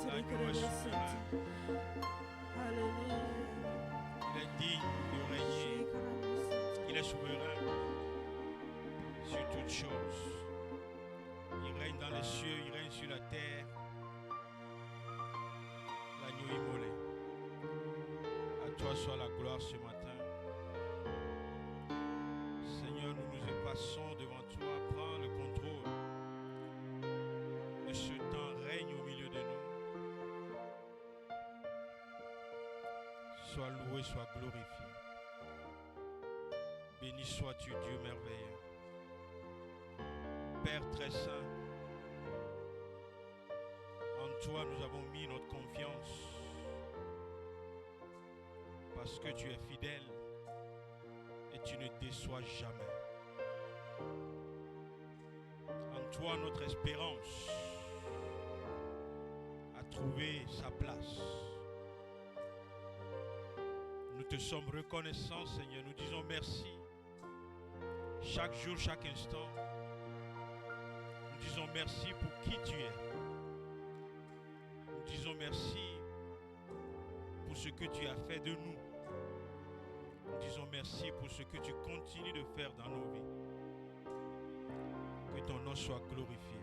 L'agneau est souverain. Alléluia. Il est digne de régner. Il est souverain sur toutes choses. Il règne dans les cieux, il règne sur la terre. L'agneau immolé. À toi soit la gloire ce matin. Seigneur, nous nous effaçons devant toi. Prends le contrôle de ce temps. Règne au milieu de nous. Sois loué, sois glorifié. Béni sois-tu, Dieu merveilleux. Père très saint, en toi nous avons mis notre confiance. Parce que tu es fidèle et tu ne déçois jamais. En toi notre espérance a trouvé sa place. Nous te sommes reconnaissants, Seigneur. Nous disons merci. Chaque jour, chaque instant, nous disons merci pour qui tu es. Nous disons merci pour ce que tu as fait de nous. Nous disons merci pour ce que tu continues de faire dans nos vies. Que ton nom soit glorifié.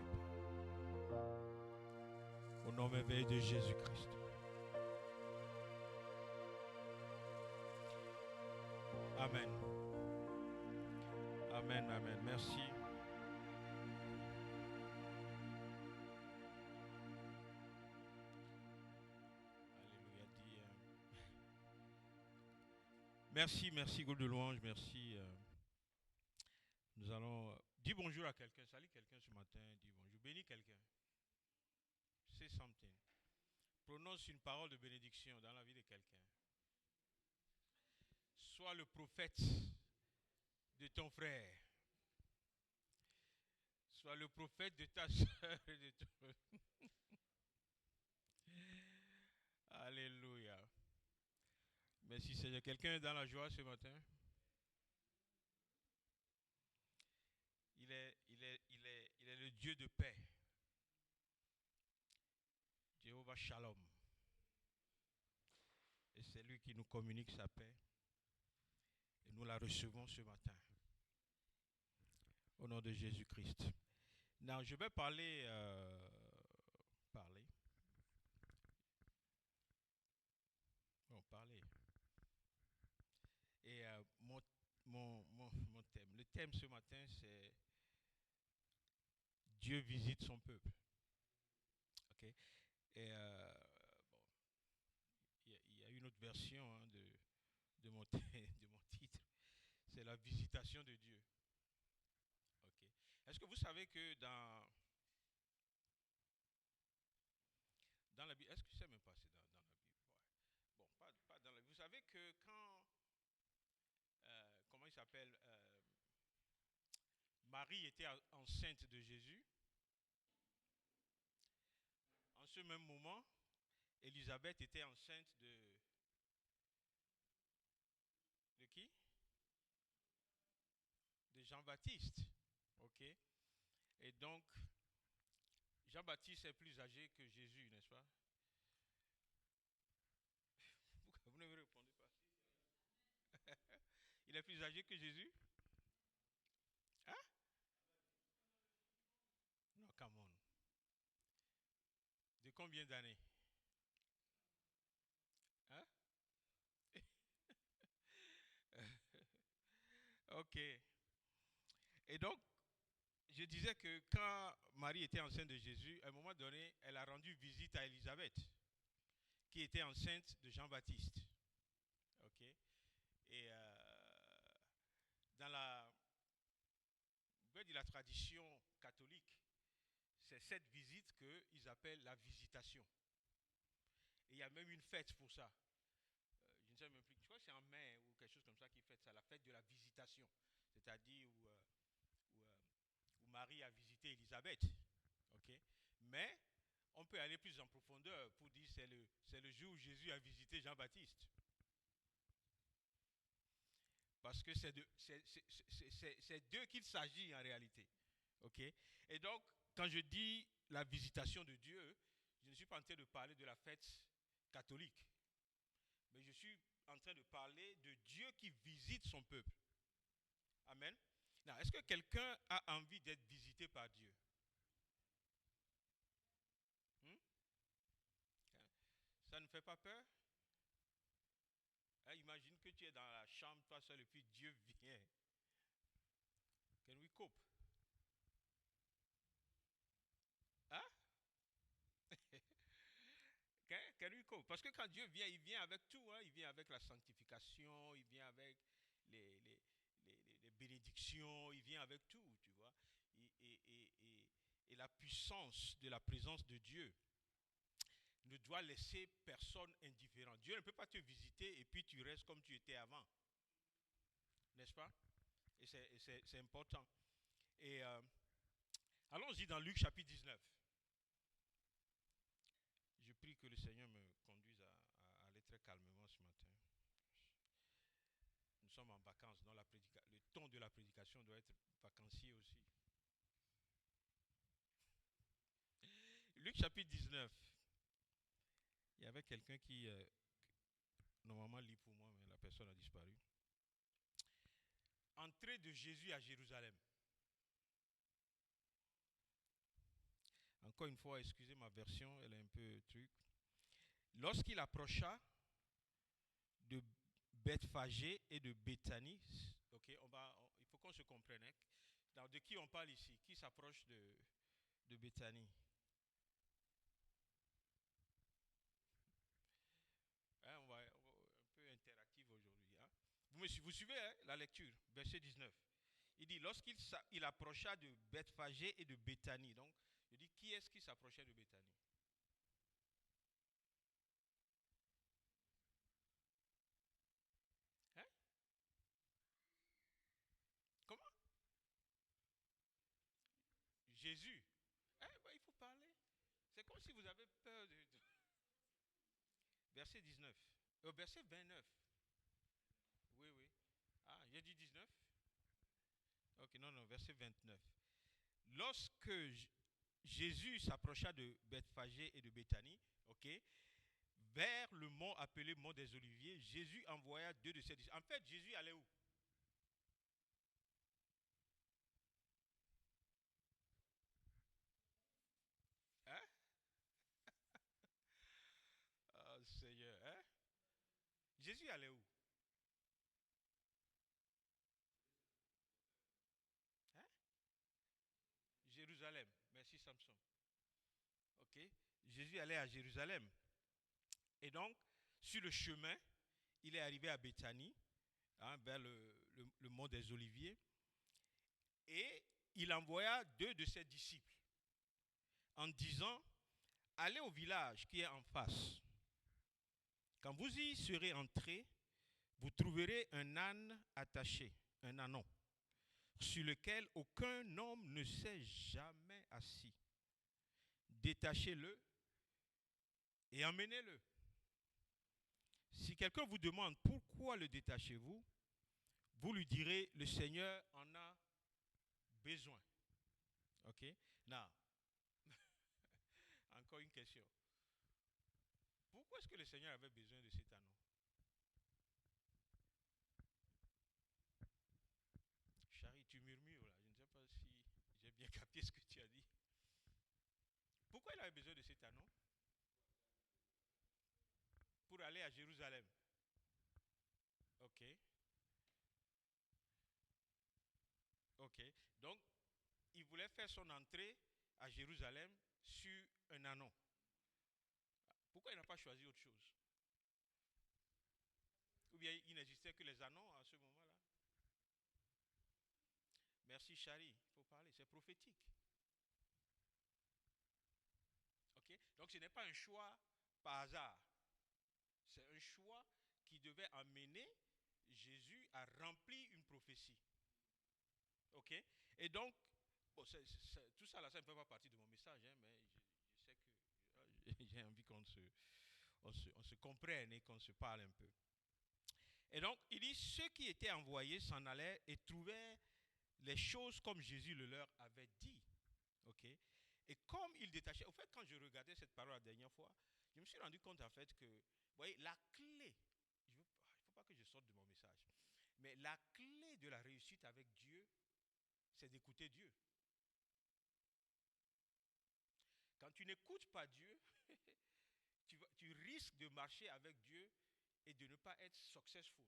Au nom merveilleux de Jésus-Christ. Amen. Amen, amen. Merci. Alléluia. Merci, groupe de louange, merci. Nous allons dire bonjour à quelqu'un. Salut quelqu'un ce matin, dis bonjour. Bénis quelqu'un. Say something. Prononce une parole de bénédiction dans la vie de quelqu'un. Sois le prophète de ton frère. Sois le prophète de ta soeur. Alléluia. Merci Seigneur. Quelqu'un est dans la joie ce matin? Il est le Dieu de paix. Jéhovah Shalom. Et c'est lui qui nous communique sa paix. Et nous la recevons ce matin. Au nom de Jésus-Christ. Non, je vais parler. Parler. Et mon thème. Le thème ce matin, c'est Dieu visite son peuple. Ok. Et il y a une autre version hein, de mon titre. C'est la visitation de Dieu. Ok. Est-ce que vous savez que dans la Bible, est-ce que c'est même passé dans la Bible? Ouais. Bon, pas dans la Bible. Vous savez que quand comment il s'appelle Marie était enceinte de Jésus, en ce même moment, Élisabeth était enceinte de qui? De Jean-Baptiste. Ok. Et donc, Jean-Baptiste est plus âgé que Jésus, n'est-ce pas? Pourquoi vous ne me répondez pas? Il est plus âgé que Jésus? Hein? Non, come on. De combien d'années? Hein? Ok. Et donc, je disais que quand Marie était enceinte de Jésus, à un moment donné, elle a rendu visite à Élisabeth, qui était enceinte de Jean-Baptiste. Ok. Et dans la tradition catholique, c'est cette visite qu'ils appellent la visitation. Et il y a même une fête pour ça. Je ne sais même plus, je crois que c'est en mai ou quelque chose comme ça qui fête ça, la fête de la visitation. C'est-à-dire où Marie a visité Élisabeth. Okay? Mais on peut aller plus en profondeur pour dire que c'est le jour où Jésus a visité Jean-Baptiste. Parce que c'est d'eux qu'il s'agit en réalité. Okay? Et donc, quand je dis la visitation de Dieu, Je ne suis pas en train de parler de la fête catholique, mais je suis en train de parler de Dieu qui visite son peuple. Amen. Est-ce que quelqu'un a envie d'être visité par Dieu? Ça ne fait pas peur? Imagine que tu es dans la chambre, toi seul, et puis Dieu vient. Can we cope? Hein? Can we cope? Parce que quand Dieu vient, il vient avec tout. Hein? Il vient avec la sanctification, il vient avec les bénédictions, il vient avec tout, tu vois. Et la puissance de la présence de Dieu ne doit laisser personne indifférent. Dieu ne peut pas te visiter et puis tu restes comme tu étais avant. N'est-ce pas? Et c'est important. Et allons-y dans Luc chapitre 19. Je prie que le Seigneur me conduise à aller très calmement ce matin. Nous sommes en vacances, donc le ton de la prédication doit être vacancier aussi. Luc chapitre 19. Il y avait quelqu'un qui normalement lit pour moi, mais la personne a disparu. Entrée de Jésus à Jérusalem. Encore une fois, excusez ma version, elle est un peu truc. Lorsqu'il approcha de Bethphagée et de Béthanie, ok, il faut qu'on se comprenne. Hein. De qui on parle ici? Qui s'approche de Béthanie? Hein, on va un peu interactif aujourd'hui. Hein. Vous suivez hein, la lecture, verset 19. Il dit, lorsqu'il approcha de Bethphagée et de Béthanie. Donc, il dit, qui est-ce qui s'approchait de Béthanie? Hein? Comment? Jésus. Il faut parler. C'est comme si vous avez peur de... Verset 19. Verset 29. Oui, oui. Ah, j'ai dit 19? Ok, non, verset 29. Lorsque Jésus s'approcha de Bethphagée et de Béthanie, ok, vers le mont appelé mont des Oliviers, Jésus envoya 2 de ses disciples. En fait, Jésus allait où? Hein? Oh Seigneur, hein? Jésus allait où? Hein? Jérusalem. Merci Samson. Ok. Jésus allait à Jérusalem. Et donc, sur le chemin, il est arrivé à Béthanie, hein, vers le mont des Oliviers. Et il envoya 2 de ses disciples en disant, allez au village qui est en face. Quand vous y serez entrés, vous trouverez un âne attaché, un ânon, sur lequel aucun homme ne s'est jamais assis. Détachez-le et emmenez-le. Si quelqu'un vous demande pourquoi le détachez-vous, vous lui direz, le Seigneur en a besoin. Ok? Now, encore une question. Pourquoi est-ce que le Seigneur avait besoin de cet anneau? Charlie, tu murmures là. Je ne sais pas si j'ai bien capté ce que tu as dit. Pourquoi il avait besoin de cet anneau? Pour aller à Jérusalem. Ok. Ok. Donc, il voulait faire son entrée à Jérusalem sur un anneau. Pourquoi il n'a pas choisi autre chose? Ou bien il n'existait que les anneaux à ce moment-là? Merci Charlie, il faut parler, c'est prophétique. Ok. Donc ce n'est pas un choix par hasard. C'est un choix qui devait amener Jésus à remplir une prophétie. Ok. Et donc, bon, tout ça là, ça ne fait pas partie de mon message, hein, mais je sais que j'ai envie qu'on se comprenne et qu'on se parle un peu. Et donc, il dit, ceux qui étaient envoyés s'en allaient et trouvaient les choses comme Jésus le leur avait dit. Ok. Et comme il détachait, au fait, quand je regardais cette parole la dernière fois, je me suis rendu compte en fait que, vous voyez, la clé, il ne faut pas que je sorte de mon message, mais la clé de la réussite avec Dieu, c'est d'écouter Dieu. Quand tu n'écoutes pas Dieu, tu risques de marcher avec Dieu et de ne pas être successful.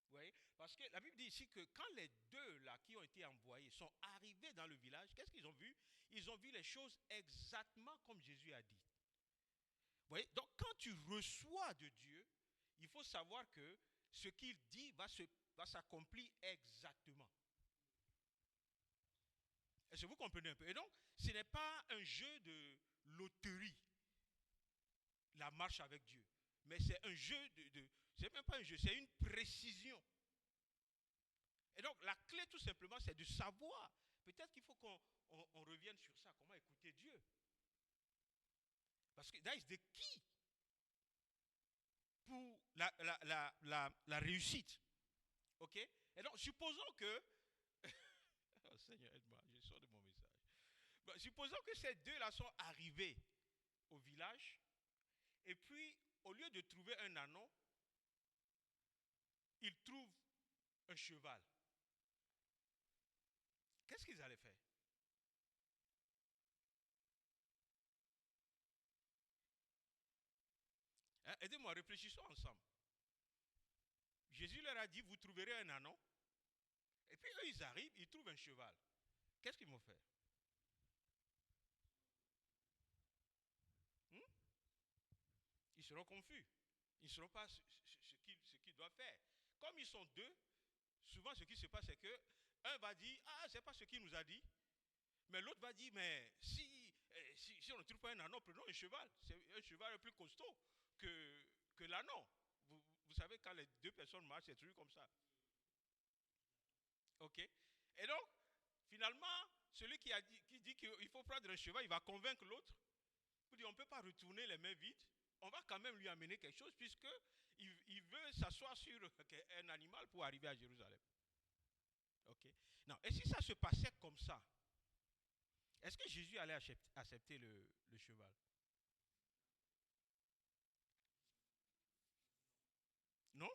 Vous voyez? Parce que la Bible dit ici que quand les deux là qui ont été envoyés sont arrivés dans le village, qu'est-ce qu'ils ont vu? Ils ont vu les choses exactement comme Jésus a dit. Vous voyez? Donc quand tu reçois de Dieu, il faut savoir que ce qu'il dit va s'accomplir exactement. Est-ce que vous comprenez un peu? Et donc, ce n'est pas un jeu de loterie, la marche avec Dieu. Mais c'est un jeu c'est même pas un jeu, c'est une précision. Et donc, la clé tout simplement, c'est de savoir. Peut-être qu'il faut qu'on revienne sur ça, comment écouter Dieu. Parce que that is the key pour la réussite. Ok? Et donc, supposons que... oh Seigneur, aide-moi, je sors de mon message. Bon, supposons que ces deux-là sont arrivés au village, et puis, au lieu de trouver un ânon, ils trouvent un cheval. Qu'est-ce qu'ils allaient faire? Hein? Aidez-moi, réfléchissons ensemble. Jésus leur a dit, vous trouverez un ânon. Et puis eux, ils arrivent, ils trouvent un cheval. Qu'est-ce qu'ils vont faire? Ils seront confus. Ils ne sauront pas ce qu'ils doivent faire. Comme ils sont deux, souvent ce qui se passe, c'est que un va dire, ah, c'est pas ce qu'il nous a dit. Mais l'autre va dire, mais si on ne trouve pas un ânon, prenons un cheval. C'est un cheval plus costaud que l'ânon. Vous savez, quand les deux personnes marchent, c'est toujours comme ça. Ok? Et donc, finalement, celui qui dit qu'il faut prendre un cheval, il va convaincre l'autre. Vous dites, on ne peut pas retourner les mains vides. On va quand même lui amener quelque chose puisqu'il veut s'asseoir sur un animal pour arriver à Jérusalem. Ok? Non. Et si ça se passait comme ça, est-ce que Jésus allait accepter le cheval? Non?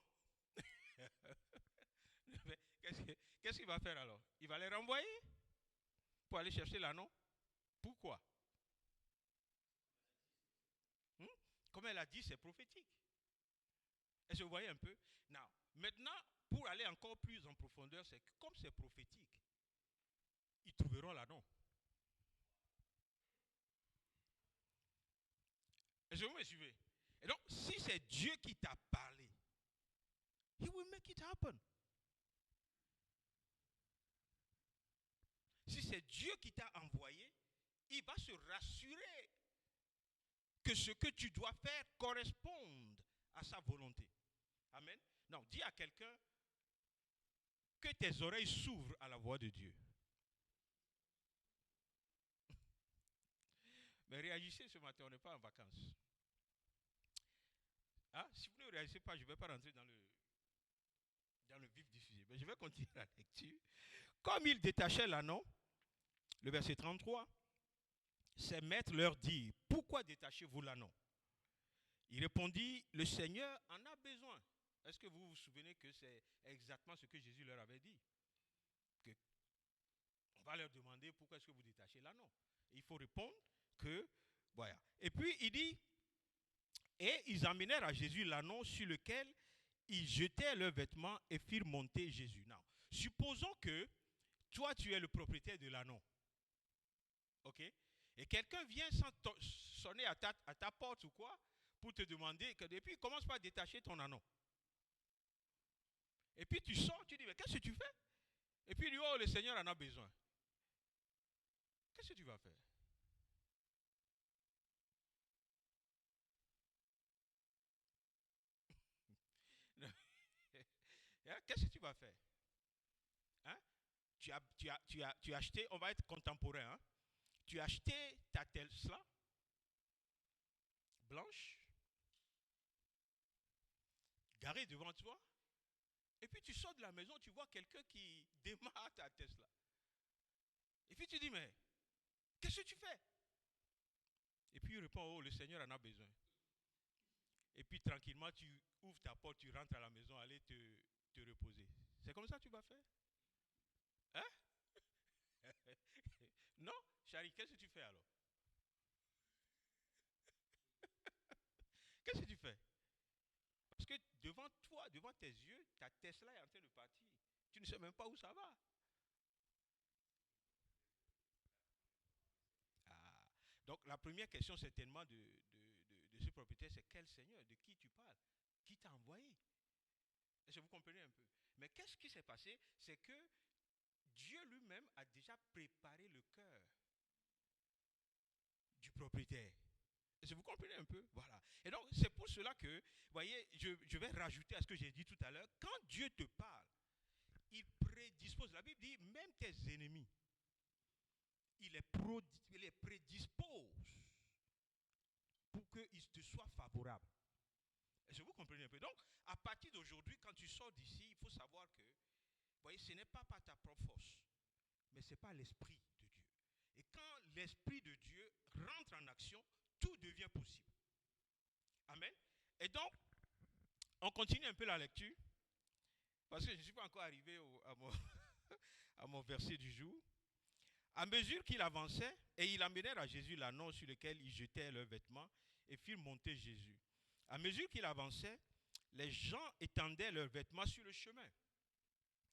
Qu'est-ce qu'il va faire alors? Il va les renvoyer pour aller chercher l'anneau? Pourquoi? Comme elle a dit, c'est prophétique. Est-ce que vous voyez un peu? Non. Maintenant, pour aller encore plus en profondeur, c'est que comme c'est prophétique, ils trouveront l'anneau. Est-ce que vous me suivez? Et donc, si c'est Dieu qui t'a parlé, He will make it happen. Si c'est Dieu qui t'a envoyé, il va se rassurer que ce que tu dois faire corresponde à sa volonté. Amen. Non, dis à quelqu'un que tes oreilles s'ouvrent à la voix de Dieu. Mais réagissez ce matin, on n'est pas en vacances. Hein? Si vous ne réagissez pas, je ne vais pas rentrer dans le vif du sujet. Mais je vais continuer la lecture. Comme ils détachaient l'anneau, le verset 33, ses maîtres leur dirent, pourquoi détachez-vous l'anneau? Il répondit, le Seigneur en a besoin. Est-ce que vous vous souvenez que c'est exactement ce que Jésus leur avait dit? On va leur demander pourquoi est-ce que vous détachez l'anneau. Il faut répondre que, voilà. Et puis il dit, et ils amenèrent à Jésus l'anneau sur lequel ils jetèrent leurs vêtements et firent monter Jésus. Non. Supposons que toi tu es le propriétaire de l'anneau. Ok? Et quelqu'un vient sonner à ta porte ou quoi pour te demander, et puis il commence par détacher ton anneau. Et puis tu sors, tu dis, mais qu'est-ce que tu fais? Et puis il dit, oh, le Seigneur en a besoin. Qu'est-ce que tu vas faire? Qu'est-ce que tu vas faire? Hein? Tu as acheté, on va être contemporain, hein? Tu as acheté ta Tesla blanche, garée devant toi, et puis tu sors de la maison, tu vois quelqu'un qui démarre ta Tesla. Et puis tu dis, mais Qu'est-ce que tu fais? Et puis il répond, oh, le Seigneur en a besoin. Et puis tranquillement, tu ouvres ta porte, tu rentres à la maison, aller te reposer. C'est comme ça que tu vas faire? Hein? Non, Charlie, qu'est-ce que tu fais alors? Qu'est-ce que tu fais? Parce que devant toi, devant tes yeux, ta Tesla est en train de partir. Tu ne sais même pas où ça va. Ah. Donc la première question certainement de ce propriétaire, c'est quel Seigneur? De qui tu parles? Qui t'a envoyé? Est-ce que vous comprenez un peu? Mais qu'est-ce qui s'est passé? C'est que Dieu lui-même a déjà préparé le cœur du propriétaire. Est-ce que vous comprenez un peu? Voilà. Et donc, c'est pour cela que, vous voyez, je vais rajouter à ce que j'ai dit tout à l'heure. Quand Dieu te parle, il prédispose. La Bible dit, même tes ennemis, il les prédispose pour qu'ils te soient favorables. Est-ce que vous comprenez un peu? Donc, à partir d'aujourd'hui, quand tu sors d'ici, il faut savoir que, vous voyez, ce n'est pas par ta propre force, mais c'est par l'Esprit de Dieu. Et quand l'Esprit de Dieu rentre en action, tout devient possible. Amen. Et donc, on continue un peu la lecture, parce que je ne suis pas encore arrivé à mon verset du jour. À mesure qu'il avançait, et ils amenèrent à Jésus l'anneau sur lequel ils jetaient leurs vêtements et firent monter Jésus. À mesure qu'il avançait, les gens étendaient leurs vêtements sur le chemin.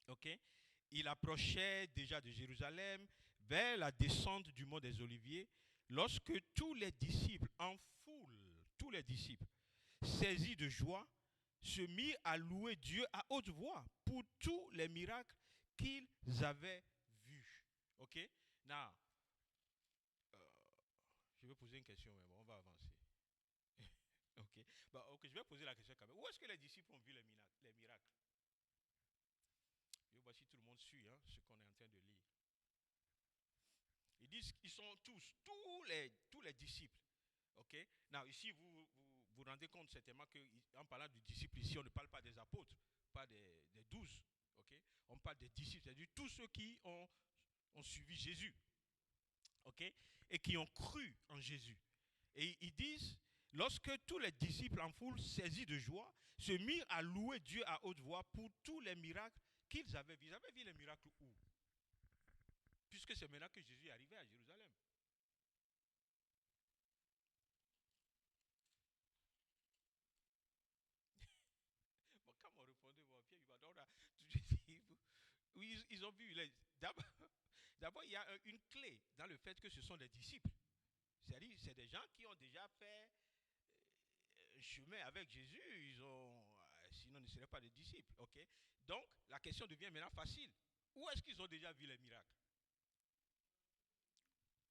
Ok? Il approchait déjà de Jérusalem vers la descente du mont des Oliviers, lorsque tous les disciples, en foule, tous les disciples, saisis de joie, se mirent à louer Dieu à haute voix pour tous les miracles qu'ils avaient vus. Ok? Now, je vais poser une question, mais bon, on va avancer. Ok? Bah, ok, je vais poser la question quand même. Où est-ce que les disciples ont vu les miracles? Et voici, tout le monde suit hein, ce qu'on est en train de lire. Ils disent qu'ils sont tous les disciples. Ok? Now, ici, vous rendez compte certainement qu'en parlant du disciple ici, on ne parle pas des apôtres, pas des 12. Ok? On parle des disciples, c'est-à-dire tous ceux qui ont suivi Jésus. Ok? Et qui ont cru en Jésus. Et ils disent, lorsque tous les disciples en foule, saisis de joie, se mirent à louer Dieu à haute voix pour tous les miracles qu'ils avaient vus. Ils avaient vu les miracles où? Puisque c'est maintenant que Jésus est arrivé à Jérusalem. Bon, quand on répondait, bon, Pierre, il va donc oui, ils ont vu. D'abord, il y a une clé dans le fait que ce sont des disciples. C'est-à-dire, c'est des gens qui ont déjà fait un chemin avec Jésus. Sinon, ils ne seraient pas des disciples. Ok? Donc, la question devient maintenant facile. Où est-ce qu'ils ont déjà vu les miracles?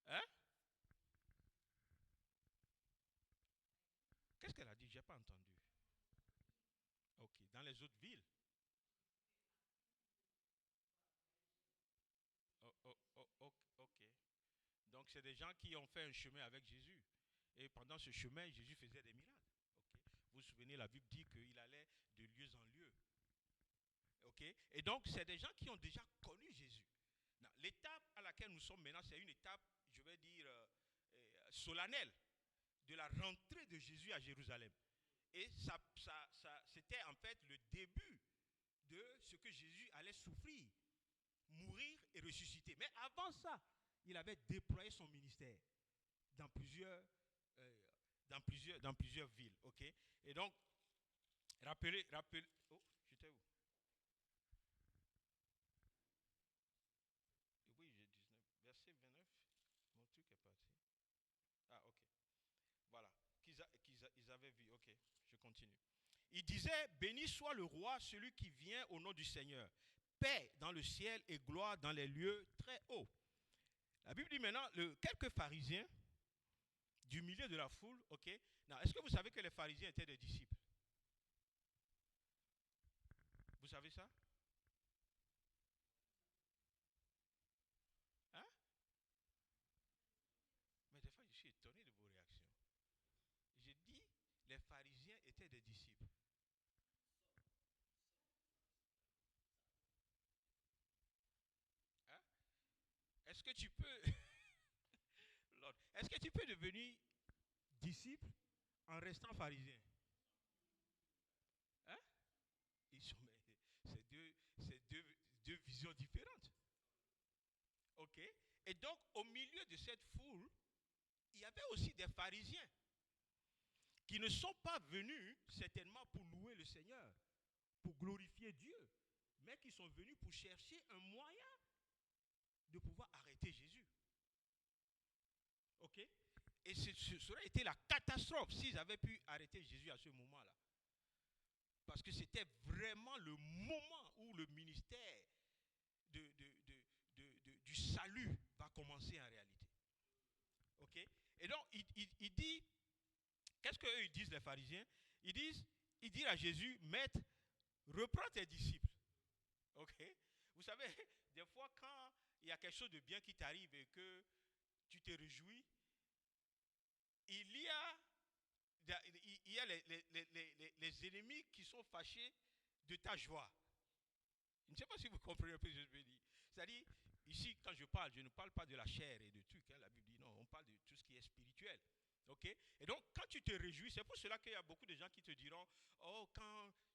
Hein? Qu'est-ce qu'elle a dit? Je n'ai pas entendu. Ok, dans les autres villes. Ok. Donc, c'est des gens qui ont fait un chemin avec Jésus. Et pendant ce chemin, Jésus faisait des miracles. Ok. Vous vous souvenez, la Bible dit qu'il allait de lieu en lieu. Ok. Et donc, c'est des gens qui ont déjà connu Jésus. L'étape à laquelle nous sommes maintenant, c'est une étape, je vais dire, solennelle de la rentrée de Jésus à Jérusalem. Et c'était en fait le début de ce que Jésus allait souffrir, mourir et ressusciter. Mais avant ça, il avait déployé son ministère dans plusieurs, euh, dans plusieurs villes. Ok? Et donc, rappelez. Oh, j'étais où? Oui, j'ai 19. Verset 29. Mon truc est parti. Ah, ok. Voilà. Qu'ils avaient vu. Ok, je continue. Il disait, béni soit le roi, celui qui vient au nom du Seigneur. Paix dans le ciel et gloire dans les lieux très hauts. La Bible dit maintenant, quelques pharisiens du milieu de la foule, ok. Est-ce que vous savez que les pharisiens étaient des disciples? Vous savez ça? Hein? Mais des fois, je suis étonné de vos réactions. J'ai dit, les pharisiens étaient des disciples. Hein? Est-ce que tu peux Est-ce que tu peux devenir disciple en restant pharisien? Hein? C'est deux visions différentes. Ok? Et donc, au milieu de cette foule, il y avait aussi des pharisiens qui ne sont pas venus certainement pour louer le Seigneur, pour glorifier Dieu, mais qui sont venus pour chercher un moyen de pouvoir arrêter Jésus. Ok? Et ça aurait été la catastrophe s'ils avaient pu arrêter Jésus à ce moment-là. Parce que c'était vraiment le moment où le ministère du salut va commencer en réalité. Ok? Et donc, il dit, qu'est-ce qu'eux ils disent les pharisiens? Ils disent à Jésus, Maître, reprends tes disciples. Ok? Vous savez, des fois quand il y a quelque chose de bien qui t'arrive et que tu te réjouis, il y a les ennemis qui sont fâchés de ta joie. Je ne sais pas si vous comprenez un peu ce que je veux dire. C'est-à-dire, ici, quand je parle, je ne parle pas de la chair et de trucs. Hein, la Bible dit non, on parle de tout ce qui est spirituel. Okay? Et donc, quand tu te réjouis, c'est pour cela qu'il y a beaucoup de gens qui te diront, oh,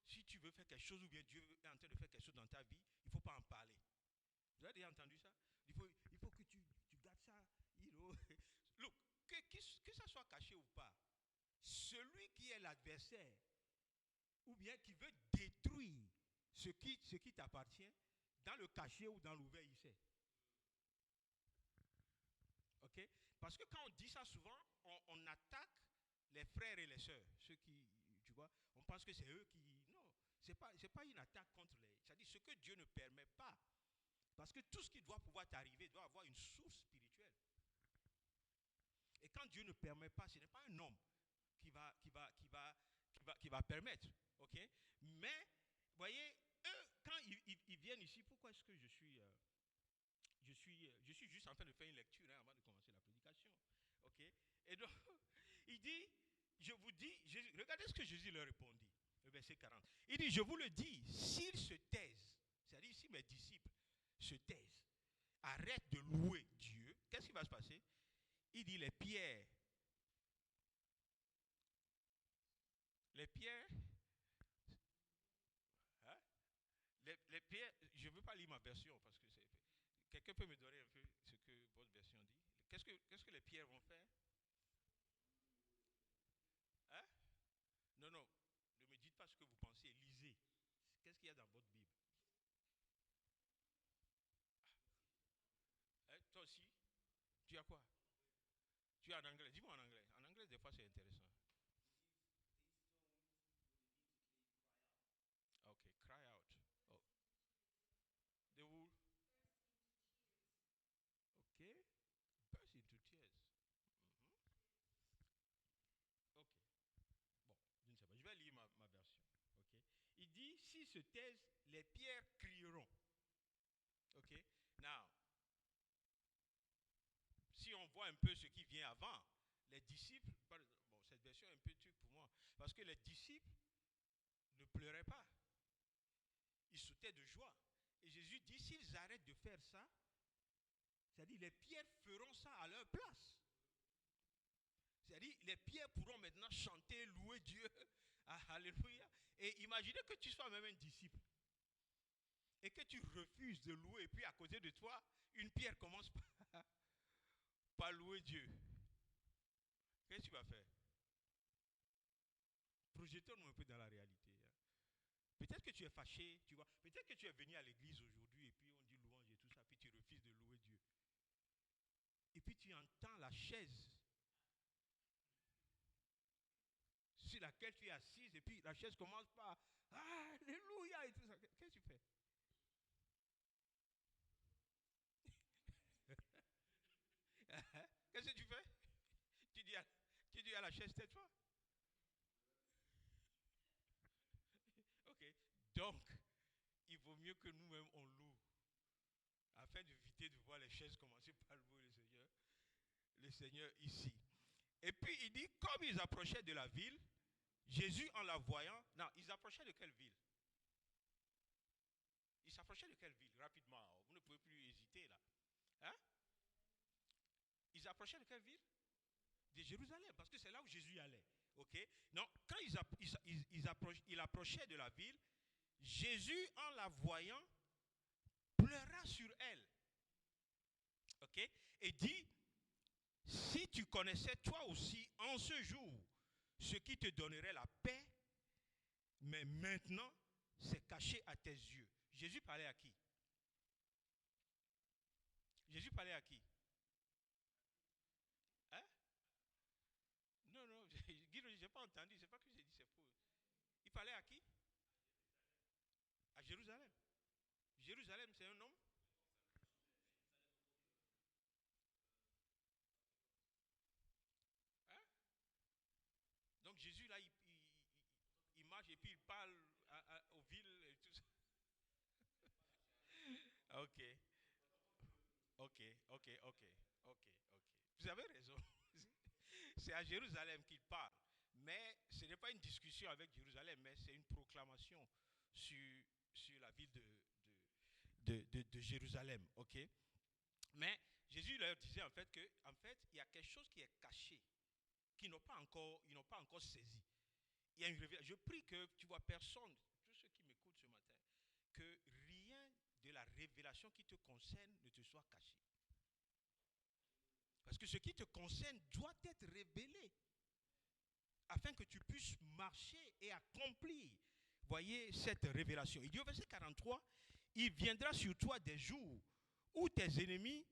si tu veux faire quelque chose ou bien Dieu est en train de faire quelque chose dans ta vie, il ne faut pas en parler. Vous avez déjà entendu ça? Il faut que tu gardes ça. You know? Look, que ça soit caché ou pas, celui qui est l'adversaire, ou bien qui veut détruire ce qui t'appartient, dans le caché ou dans l'ouvert, il sait. Ok? Parce que quand on dit ça souvent, on attaque les frères et les sœurs. Ceux qui, tu vois, on pense que c'est eux qui... Non, ce n'est pas une attaque contre les... C'est-à-dire ce que Dieu ne permet pas. Parce que tout ce qui doit pouvoir t'arriver doit avoir une source spirituelle. Et quand Dieu ne permet pas, ce n'est pas un homme qui va permettre. Ok? Mais, vous voyez, eux, quand ils viennent ici, pourquoi est-ce que je suis juste en train de faire une lecture avant de commencer la prédication. Ok? Et donc, il dit, je vous dis, regardez ce que Jésus leur répondit, le verset 40. Il dit, je vous le dis, s'ils se taisent, c'est-à-dire si mes disciples se taisent, arrêtent de louer Dieu, qu'est-ce qui va se passer? Il dit, les pierres, hein? Les pierres, je ne veux pas lire ma version parce que c'est... Quelqu'un peut me donner un peu ce que votre version dit? Qu'est-ce que les pierres vont faire? Hein? Non, ne me dites pas ce que vous pensez, lisez. Qu'est-ce qu'il y a dans votre Bible? Hein? Toi aussi? Tu as quoi? Tu as en anglais? Dis-moi en anglais. En anglais, des fois, c'est intéressant. Ok, cry out. Oh. They will... Ok. Burst into tears. Ok. Bon, je ne sais pas. Je vais lire ma version. Ok. Il dit, s'ils se taisent, les pierres crieront. Ok. Now, si on voit un peu ce qui vient avant, les disciples, bon, cette version est un peu truc pour moi, parce que les disciples ne pleuraient pas. Ils sautaient de joie. Et Jésus dit, s'ils arrêtent de faire ça, c'est-à-dire les pierres feront ça à leur place. C'est-à-dire les pierres pourront maintenant chanter, louer Dieu. Ah, alléluia. Et imaginez que tu sois même un disciple. Et que tu refuses de louer. Et puis à côté de toi, une pierre commence par louer Dieu. Qu'est-ce que tu vas faire? Projetons-nous un peu dans la réalité. Peut-être que tu es fâché, tu vois. Peut-être que tu es venu à l'église aujourd'hui et puis on dit louange et tout ça, puis tu refuses de louer Dieu. Et puis tu entends la chaise sur laquelle tu es assise et puis la chaise commence par Alléluia et tout ça. Qu'est-ce que tu fais? Qu'est-ce que tu fais? Tu dis à la chaise, tais-toi. Ok. Donc, il vaut mieux que nous-mêmes on loue afin d'éviter de voir les chaises commencer par louer le Seigneur ici. Et puis il dit, comme ils approchaient de la ville, Jésus en la voyant, non, ils approchaient de quelle ville? Ils s'approchaient de quelle ville? Rapidement, vous ne pouvez plus hésiter là. Hein? Ils approchaient de quelle ville? de Jérusalem, parce que c'est là où Jésus allait. Ok? Donc, quand il approchait de la ville, Jésus, en la voyant, pleura sur elle. Ok? Et dit, si tu connaissais toi aussi en ce jour ce qui te donnerait la paix, mais maintenant c'est caché à tes yeux. Jésus parlait à qui? Jésus parlait à qui? Hein? Non, non, Guido, je n'ai pas entendu, c'est pas que j'ai dit c'est faux. Il parlait à qui? À Jérusalem. Jérusalem, c'est un homme? Hein? Donc Jésus, là, il marche et puis il parle aux villes et tout ça. Ok, ok, ok, ok, ok, ok. Vous avez raison. C'est à Jérusalem qu'il parle. Mais ce n'est pas une discussion avec Jérusalem, mais c'est une proclamation sur la ville de Jérusalem. Ok? Mais Jésus leur disait en fait que, en fait, il y a quelque chose qui est caché, qu'ils n'ont pas encore saisi. Il y a une révélation. Je prie que tu vois personne, tous ceux qui m'écoutent ce matin, que rien de la révélation qui te concerne ne te soit caché. Parce que ce qui te concerne doit être révélé afin que tu puisses marcher et accomplir, voyez, cette révélation. Il dit au verset 43, il viendra sur toi des jours où tes ennemis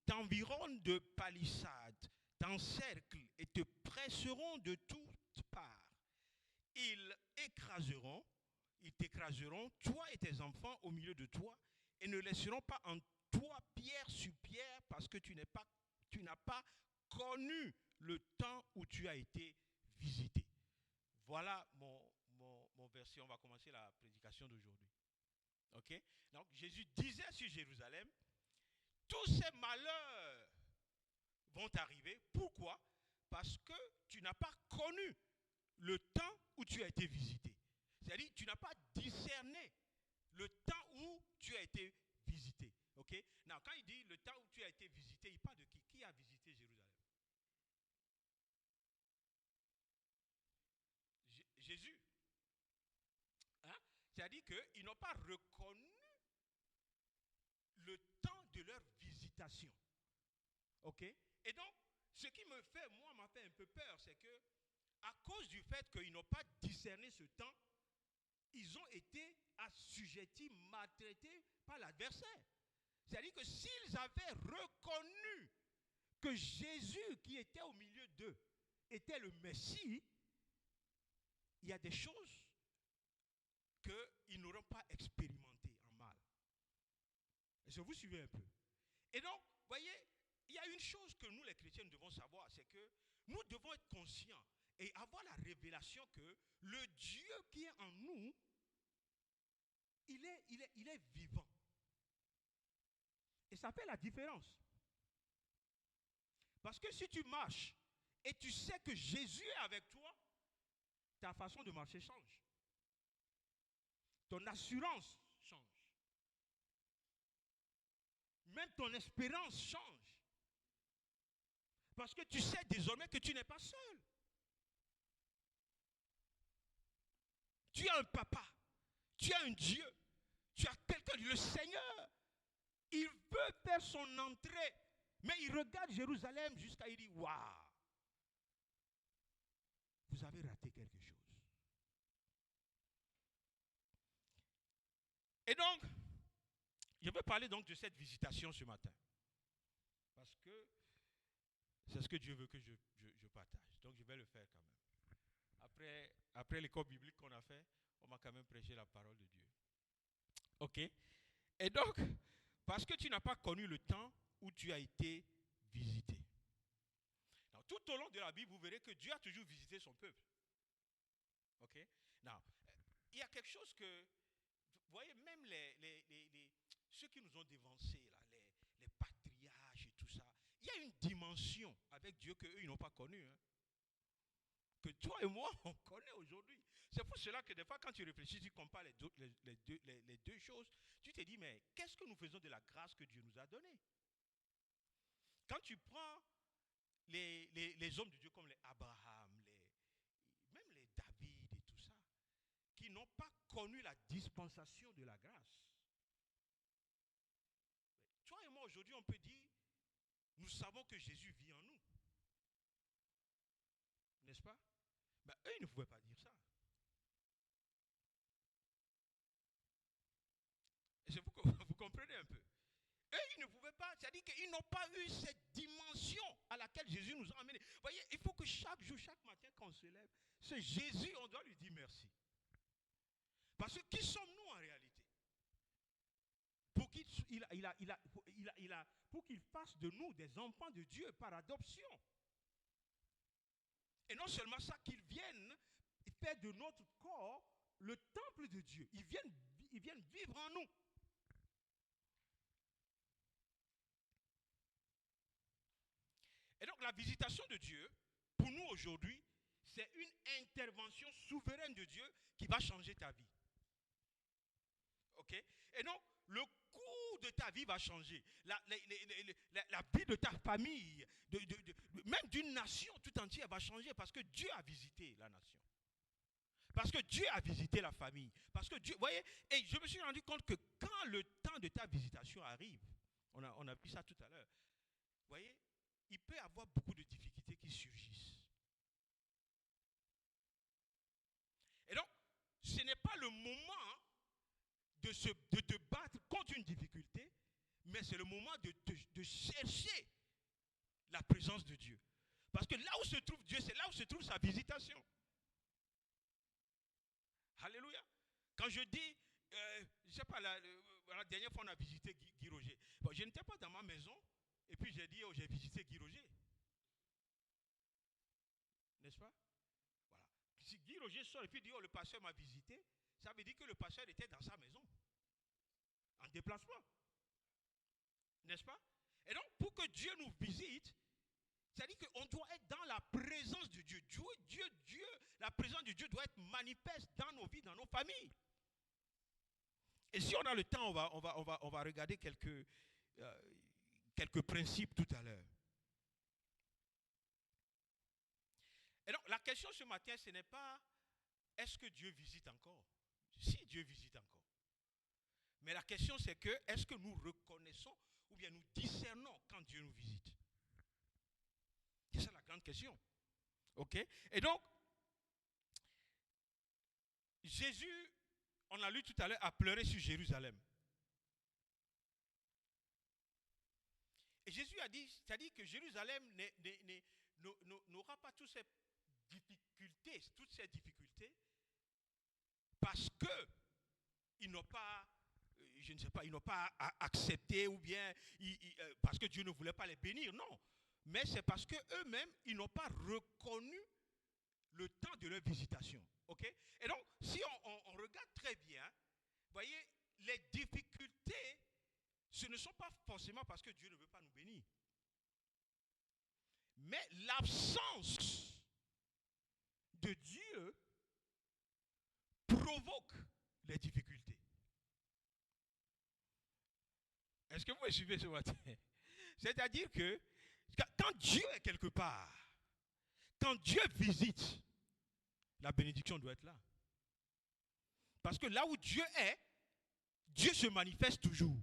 t'environnent de palissades, t'encerclent et te presseront de toutes parts. Ils t'écraseront, toi et tes enfants au milieu de toi, et ne laisseront pas en toi pierre sur pierre, parce que tu n'as pas connu le temps où tu as été visité. Voilà mon verset. On va commencer la prédication d'aujourd'hui. Ok? Donc Jésus disait sur Jérusalem, tous ces malheurs vont arriver. Pourquoi? Parce que tu n'as pas connu le temps où tu as été visité. C'est-à-dire, tu n'as pas discerné le temps où tu as été visité. Ok? Non, quand il dit le temps où tu as été visité, il parle de qui? Qui a visité Jérusalem? Jésus. Hein? C'est-à-dire qu'ils n'ont pas reconnu le temps de leur visitation. Ok? Et donc, ce qui m'a fait un peu peur, c'est que, à cause du fait qu'ils n'ont pas discerné ce temps, ils ont été assujettis, maltraités par l'adversaire. C'est-à-dire que s'ils avaient reconnu que Jésus qui était au milieu d'eux était le Messie, il y a des choses qu'ils n'auront pas expérimentées en mal. Est-ce que vous suivez un peu? Et donc, vous voyez, il y a une chose que nous les chrétiens devons savoir, c'est que nous devons être conscients et avoir la révélation que le Dieu qui est en nous, il est vivant. Et ça fait la différence. Parce que si tu marches et tu sais que Jésus est avec toi, ta façon de marcher change. Ton assurance change. Même ton espérance change. Parce que tu sais désormais que tu n'es pas seul. Tu as un papa. Tu as un Dieu. Tu as quelqu'un, le Seigneur. Il veut faire son entrée. Mais il regarde Jérusalem jusqu'à il dit, waouh, vous avez raté quelque chose. Et donc, je vais parler donc de cette visitation ce matin. Parce que c'est ce que Dieu veut que je partage. Donc je vais le faire quand même. Après l'école biblique qu'on a fait, on m'a quand même prêché la parole de Dieu. Ok? Et donc, parce que tu n'as pas connu le temps où tu as été visité. Donc, tout au long de la Bible, vous verrez que Dieu a toujours visité son peuple. Ok? Non, il y a quelque chose que, vous voyez, même ceux qui nous ont dévancés, là, les patriarches et tout ça, il y a une dimension avec Dieu qu'eux, ils n'ont pas connue. Hein, que toi et moi, on connaît aujourd'hui. C'est pour cela que des fois, quand tu réfléchis, tu compares les deux choses, tu te dis, mais qu'est-ce que nous faisons de la grâce que Dieu nous a donnée? Quand tu prends les hommes de Dieu comme les Abraham, même les David et tout ça, qui n'ont pas connu la dispensation de la grâce. Toi et moi, aujourd'hui, on peut dire, nous savons que Jésus vit en nous. N'est-ce pas? Ben, eux, ils ne pouvaient pas dire ça. Vous comprenez un peu? Eux, ils ne pouvaient pas, c'est-à-dire qu'ils n'ont pas eu cette dimension à laquelle Jésus nous a amenés. Vous voyez, il faut que chaque jour, chaque matin, quand on se lève, c'est Jésus, on doit lui dire merci. Parce que qui sommes-nous en réalité? Pour qu'il fasse de nous des enfants de Dieu par adoption. Et non seulement ça, qu'il vienne faire de notre corps le temple de Dieu. Ils viennent vivre en nous. Et donc la visitation de Dieu, pour nous aujourd'hui, c'est une intervention souveraine de Dieu qui va changer ta vie. Ok? Et donc, le cours de ta vie va changer. La vie de ta famille, même d'une nation tout entière va changer parce que Dieu a visité la nation. Parce que Dieu a visité la famille. Parce que Dieu, vous voyez, et je me suis rendu compte que quand le temps de ta visitation arrive, on a vu ça tout à l'heure, vous voyez, il peut y avoir beaucoup de difficultés qui surgissent. Et donc, ce n'est pas le moment de te battre contre une difficulté, mais c'est le moment de chercher la présence de Dieu. Parce que là où se trouve Dieu, c'est là où se trouve sa visitation. Alléluia. Quand je dis, je ne sais pas, la dernière fois on a visité Guy Roger. Bon, je n'étais pas dans ma maison, et puis j'ai dit, oh, j'ai visité Guy Roger. N'est-ce pas? Voilà. Si Guy Roger sort et puis dit, oh, le pasteur m'a visité, ça veut dire que le pasteur était dans sa maison, en déplacement. N'est-ce pas? Et donc, pour que Dieu nous visite, c'est-à-dire qu'on doit être dans la présence de Dieu. Dieu, la présence de Dieu doit être manifeste dans nos vies, dans nos familles. Et si on a le temps, on va regarder quelques principes tout à l'heure. Et donc, la question ce matin, ce n'est pas est-ce que Dieu visite encore? Si Dieu visite encore. Mais la question c'est que est-ce que nous reconnaissons ou bien nous discernons quand Dieu nous visite? C'est ça la grande question. Ok? Et donc, Jésus, on a lu tout à l'heure, a pleuré sur Jérusalem. Et Jésus a dit, c'est-à-dire que Jérusalem n'aura pas toutes ces difficultés, parce que ils n'ont pas, je ne sais pas, ils n'ont pas accepté ou bien parce que Dieu ne voulait pas les bénir, non. Mais c'est parce qu'eux-mêmes, ils n'ont pas reconnu le temps de leur visitation. Okay? Et donc, si on regarde très bien, vous voyez, les difficultés, ce ne sont pas forcément parce que Dieu ne veut pas nous bénir. Mais l'absence de Dieu provoque les difficultés. Est-ce que vous me suivez ce matin? C'est-à-dire que quand Dieu est quelque part, quand Dieu visite, la bénédiction doit être là. Parce que là où Dieu est, Dieu se manifeste toujours.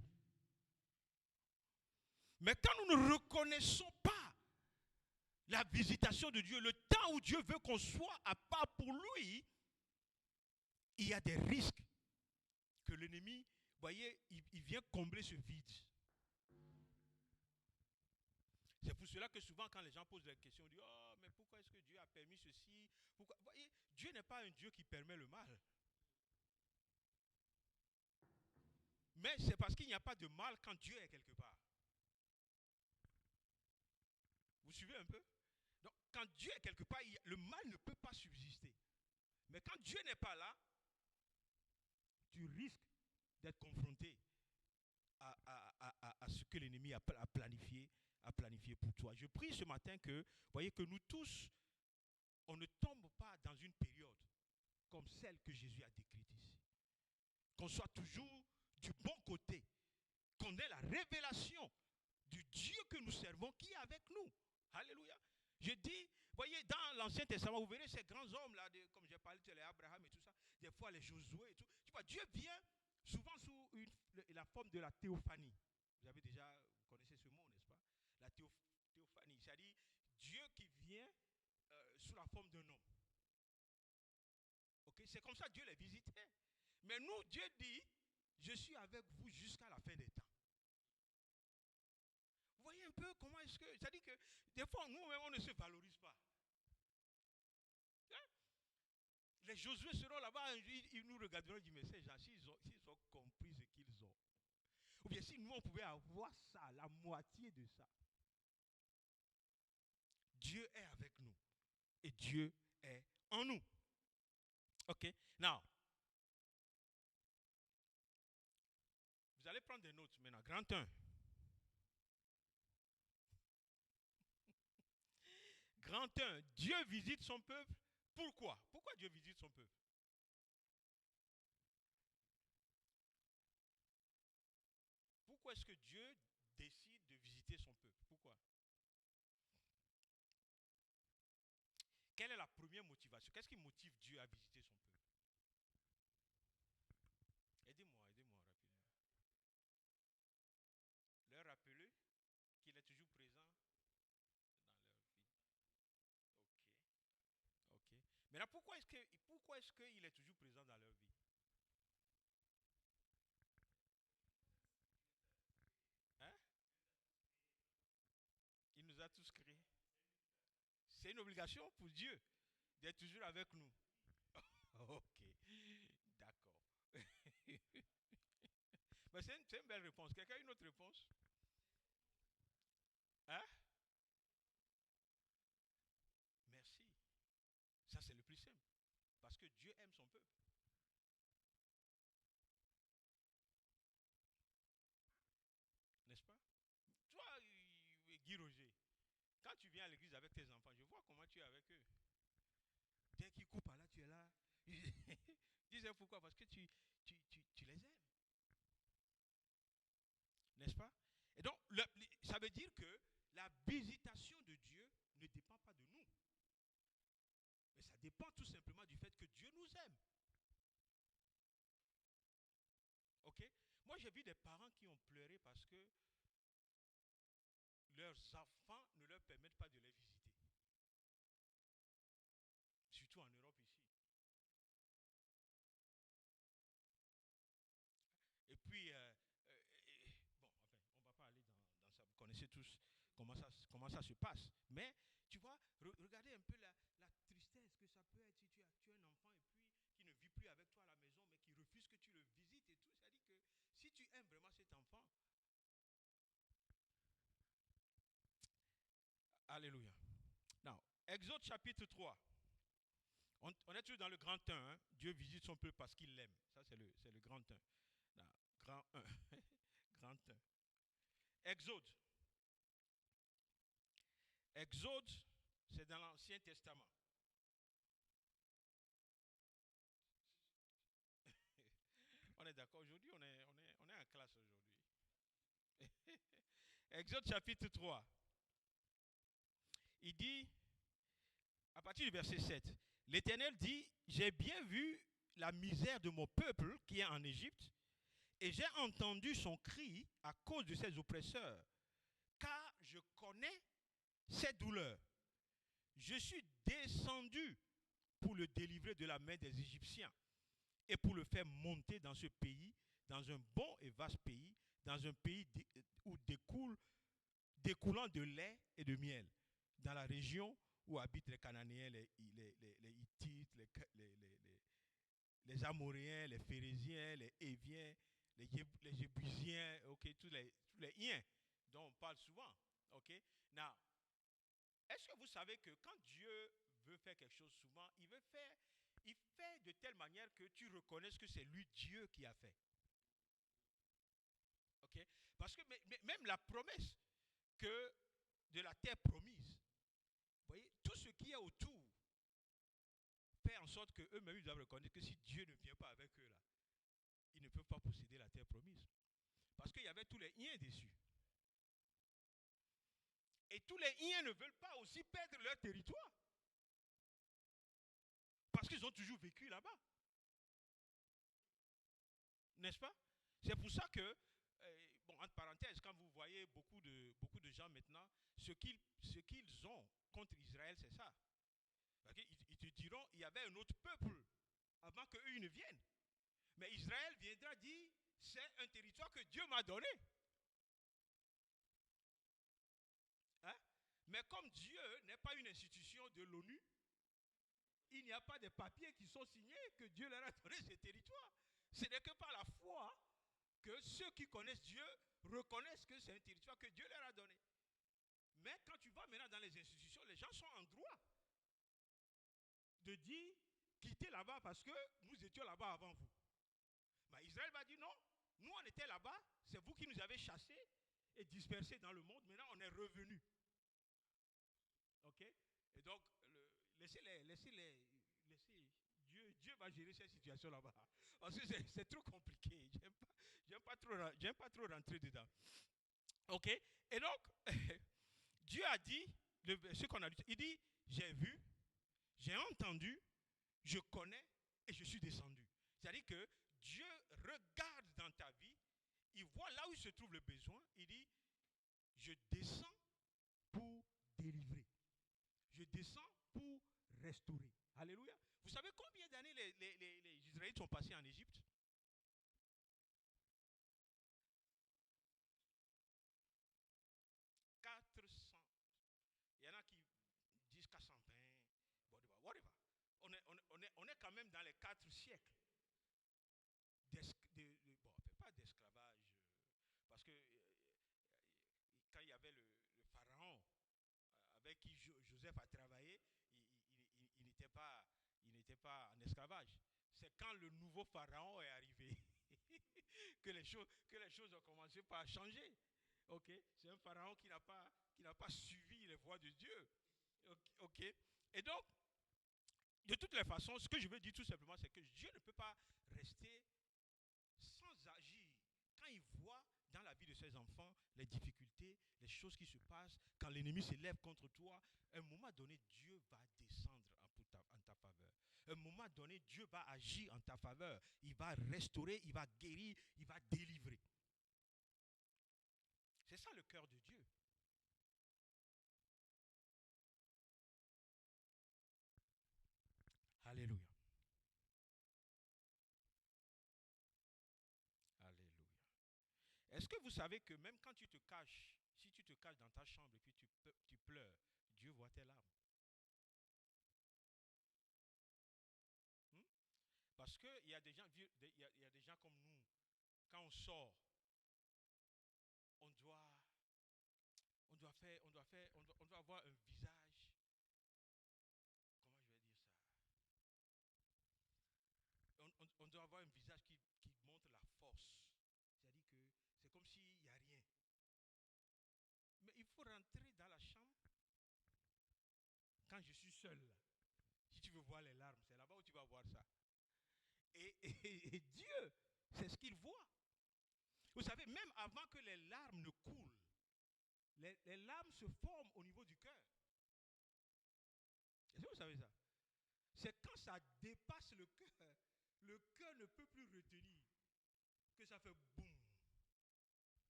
Mais quand nous ne reconnaissons pas la visitation de Dieu, le temps où Dieu veut qu'on soit à part pour lui, il y a des risques que l'ennemi, vous voyez, il vient combler ce vide. C'est pour cela que souvent quand les gens posent des questions, on dit, oh, mais pourquoi est-ce que Dieu a permis ceci? Pourquoi? Vous voyez, Dieu n'est pas un Dieu qui permet le mal. Mais c'est parce qu'il n'y a pas de mal quand Dieu est quelque part. Vous suivez un peu? Donc, quand Dieu est quelque part, le mal ne peut pas subsister. Mais quand Dieu n'est pas là, tu risques d'être confronté à ce que l'ennemi a planifié pour toi. Je prie ce matin que, vous voyez, que nous tous, on ne tombe pas dans une période comme celle que Jésus a décrite ici. Qu'on soit toujours du bon côté, qu'on ait la révélation du Dieu que nous servons qui est avec nous. Alléluia. Je dis, voyez, dans l'Ancien Testament, vous verrez ces grands hommes-là, comme j'ai parlé, les Abraham et tout ça, des fois les Josué et tout. Tu vois, Dieu vient souvent sous la forme de la théophanie. Vous avez déjà, vous connaissez ce mot, n'est-ce pas? La théophanie, c'est-à-dire Dieu qui vient sous la forme d'un homme. Okay? C'est comme ça que Dieu les visitait. Mais nous, Dieu dit, je suis avec vous jusqu'à la fin des temps. Vous voyez un peu comment est-ce que... C'est-à-dire que des fois, nous-mêmes, on ne se valorise pas. Hein? Les Josué seront là-bas, ils nous regarderont et disent, mais ces gens, s'ils ont compris ce qu'ils ont. Ou bien si nous, on pouvait avoir ça, la moitié de ça. Dieu est avec nous. Et Dieu est en nous. OK? Now, vous allez prendre des notes maintenant. Grand 1. Grand 1. Dieu visite son peuple. Pourquoi? Pourquoi Dieu visite son peuple? Pourquoi est-ce que Dieu décide de visiter son peuple? Pourquoi? Quelle est la première motivation? Qu'est-ce qui motive Dieu à visiter son peuple? Aidez-moi rapidement. Leur rappeler qu'il est toujours présent dans leur vie. Ok. Maintenant, pourquoi est-ce qu'il est toujours présent dans leur vie? Hein? Il nous a tous créés. C'est une obligation pour Dieu d'être toujours avec nous. Ok, d'accord. Mais c'est une belle réponse. Quelqu'un a une autre réponse? Hein? Merci. Ça, c'est le plus simple. Parce que Dieu aime son peuple. N'est-ce pas? Toi, Guy Roger, quand tu viens à l'église avec tes enfants, je vois comment tu es avec eux. Dès qu'ils coupent par là, tu es là. Tu sais pourquoi? Parce que tu les aimes. N'est-ce pas? Et donc, ça veut dire que la visitation de Dieu ne dépend pas de nous. Mais ça dépend tout simplement du fait que Dieu nous aime. Ok? Moi, j'ai vu des parents qui ont pleuré parce que leurs enfants ne leur permettent pas de les visiter. Surtout en Europe ici. Et puis, bon, enfin, on ne va pas aller dans ça. Vous connaissez tous comment ça se passe. Mais, tu vois, regardez un peu la tristesse que ça peut être si tu as un enfant et puis qui ne vit plus avec toi à la maison, mais qui refuse que tu le visites et tout. C'est-à-dire que si tu aimes vraiment cet enfant, alléluia. Now, Exode chapitre 3. On est toujours dans le grand 1. Hein? Dieu visite son peuple parce qu'il l'aime. Ça, c'est le grand 1. Now, grand 1. Grand 1. Exode. Exode, c'est dans l'Ancien Testament. On est d'accord aujourd'hui, on est en classe aujourd'hui. Exode chapitre 3. Il dit, à partir du verset 7, l'Éternel dit, j'ai bien vu la misère de mon peuple qui est en Égypte, et j'ai entendu son cri à cause de ses oppresseurs, car je connais ses douleurs. Je suis descendu pour le délivrer de la main des Égyptiens et pour le faire monter dans ce pays, dans un bon et vaste pays, dans un pays où découlant de lait et de miel, dans la région où habitent les Cananéens, les Hittites, les Amoréens, les Phérésiens, les Héviens, les Jébusiens, okay, tous les Hiens dont on parle souvent. Okay? Now, est-ce que vous savez que quand Dieu veut faire quelque chose souvent, il fait de telle manière que tu reconnaisses que c'est lui Dieu qui a fait. Okay? Parce que même la promesse que de la terre promise, vous voyez, tout ce qui est autour fait en sorte qu'eux-mêmes doivent reconnaître que si Dieu ne vient pas avec eux là, ils ne peuvent pas posséder la terre promise. Parce qu'il y avait tous les Hiens dessus. Et tous les Iens ne veulent pas aussi perdre leur territoire. Parce qu'ils ont toujours vécu là-bas. N'est-ce pas? C'est pour ça que, bon, entre parenthèses, quand vous voyez beaucoup de gens maintenant, ce qu'ils ont contre Israël, c'est ça. Ils te diront, il y avait un autre peuple avant qu'eux ne viennent. Mais Israël viendra dire, c'est un territoire que Dieu m'a donné. Hein? Mais comme Dieu n'est pas une institution de l'ONU, il n'y a pas de papiers qui sont signés que Dieu leur a donné ces territoires. Ce n'est que par la foi que ceux qui connaissent Dieu reconnaissent que c'est un territoire que Dieu leur a donné. Mais quand tu vas maintenant dans les institutions, les gens sont en droit de dire, quittez là-bas parce que nous étions là-bas avant vous. Mais Israël va dire non, nous on était là-bas, c'est vous qui nous avez chassés et dispersés dans le monde, maintenant on est revenus. Ok? Et donc, Dieu va gérer cette situation là-bas. Parce que c'est trop compliqué. J'aime pas trop rentrer dedans. Ok? Et donc, Dieu a dit, ce qu'on a dit, il dit, j'ai vu, j'ai entendu, je connais et je suis descendu. C'est-à-dire que Dieu regarde dans ta vie, il voit là où se trouve le besoin, il dit, je descends pour délivrer. Je descends pour restaurer. Alléluia. Vous savez combien d'années les Israélites sont passés en Égypte? 400. Il y en a qui disent 420. Whatever. On est quand même dans les 4 siècles. Pas d'esclavage. Parce que quand il y avait le pharaon avec qui Joseph a travaillé, il n'était pas en esclavage. C'est quand le nouveau pharaon est arrivé que les choses ont commencé par changer. Ok? C'est un pharaon qui n'a pas suivi les voies de Dieu. Ok? Et donc, de toutes les façons, ce que je veux dire tout simplement, c'est que Dieu ne peut pas rester sans agir. Quand il voit dans la vie de ses enfants les difficultés, les choses qui se passent, quand l'ennemi s'élève contre toi, à un moment donné, Dieu va descendre en ta faveur. À un moment donné, Dieu va agir en ta faveur. Il va restaurer, il va guérir, il va délivrer. C'est ça le cœur de Dieu. Alléluia. Alléluia. Est-ce que vous savez que même quand tu te caches, si tu te caches dans ta chambre et puis tu pleures, Dieu voit tes larmes? Parce qu'il y a des gens, il y a des gens comme nous, quand on sort, on doit avoir un visage. Comment je vais dire ça? On doit avoir un visage qui montre la force. C'est-à-dire que c'est comme s'il n'y a rien. Mais il faut rentrer dans la chambre quand je suis seul. Si tu veux voir les larmes, c'est là-bas où tu vas voir ça. Et Dieu, c'est ce qu'il voit. Vous savez, même avant que les larmes ne coulent, les larmes se forment au niveau du cœur. Est-ce que vous savez ça? C'est quand ça dépasse le cœur ne peut plus retenir, que ça fait boum,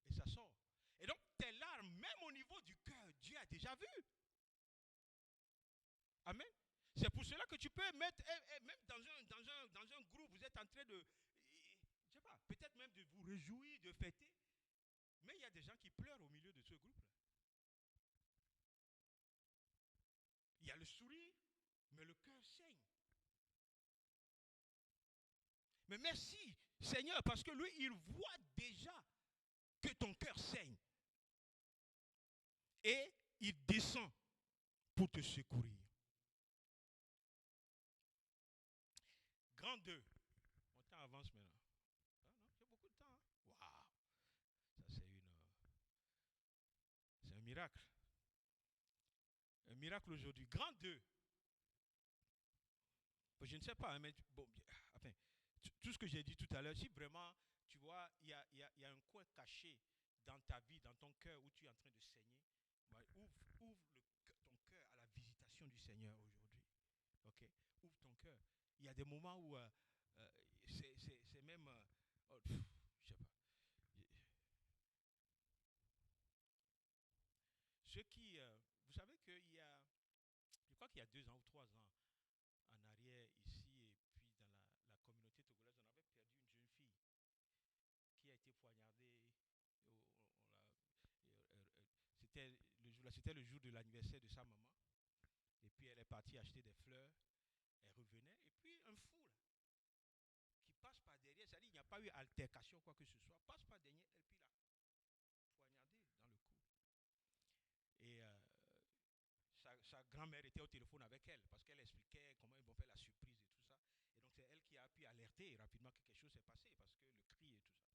et ça sort. Et donc, tes larmes, même au niveau du cœur, Dieu a déjà vu. Amen. C'est pour cela que tu peux mettre, même dans un groupe, vous êtes en train de, je sais pas, peut-être même de vous réjouir, de fêter, mais il y a des gens qui pleurent au milieu de ce groupe-là. Il y a le sourire, mais le cœur saigne. Mais merci, Seigneur, parce que lui, il voit déjà que ton cœur saigne. Et il descend pour te secourir. Grand 2. Mon temps avance maintenant. Ah non, j'ai beaucoup de temps. Hein? Waouh! Ça, c'est un miracle. Un miracle aujourd'hui. Grand 2. Je ne sais pas, hein, mais bon, enfin, tout ce que j'ai dit tout à l'heure, si vraiment, tu vois, il y a un coin caché dans ta vie, dans ton cœur, où tu es en train de saigner, ton cœur à la visitation du Seigneur aujourd'hui. Ok? Ouvre ton cœur. Il y a des moments où c'est même, je sais pas. Ceux qui, vous savez qu'il y a, je crois qu'il y a 2 ans ou 3 ans en arrière ici et puis dans la communauté togolaise, on avait perdu une jeune fille qui a été poignardée. C'était le jour de l'anniversaire de sa maman. Et puis elle est partie acheter des fleurs. Elle revenait. Et puis un fou là, qui passe par derrière, c'est-à-dire il n'y a pas eu altercation quoi que ce soit, passe par derrière elle puis l'a poignardée dans le cou. Et sa grand-mère était au téléphone avec elle parce qu'elle expliquait comment ils vont faire la surprise et tout ça. Et donc c'est elle qui a pu alerter rapidement que quelque chose s'est passé parce que le cri et tout ça.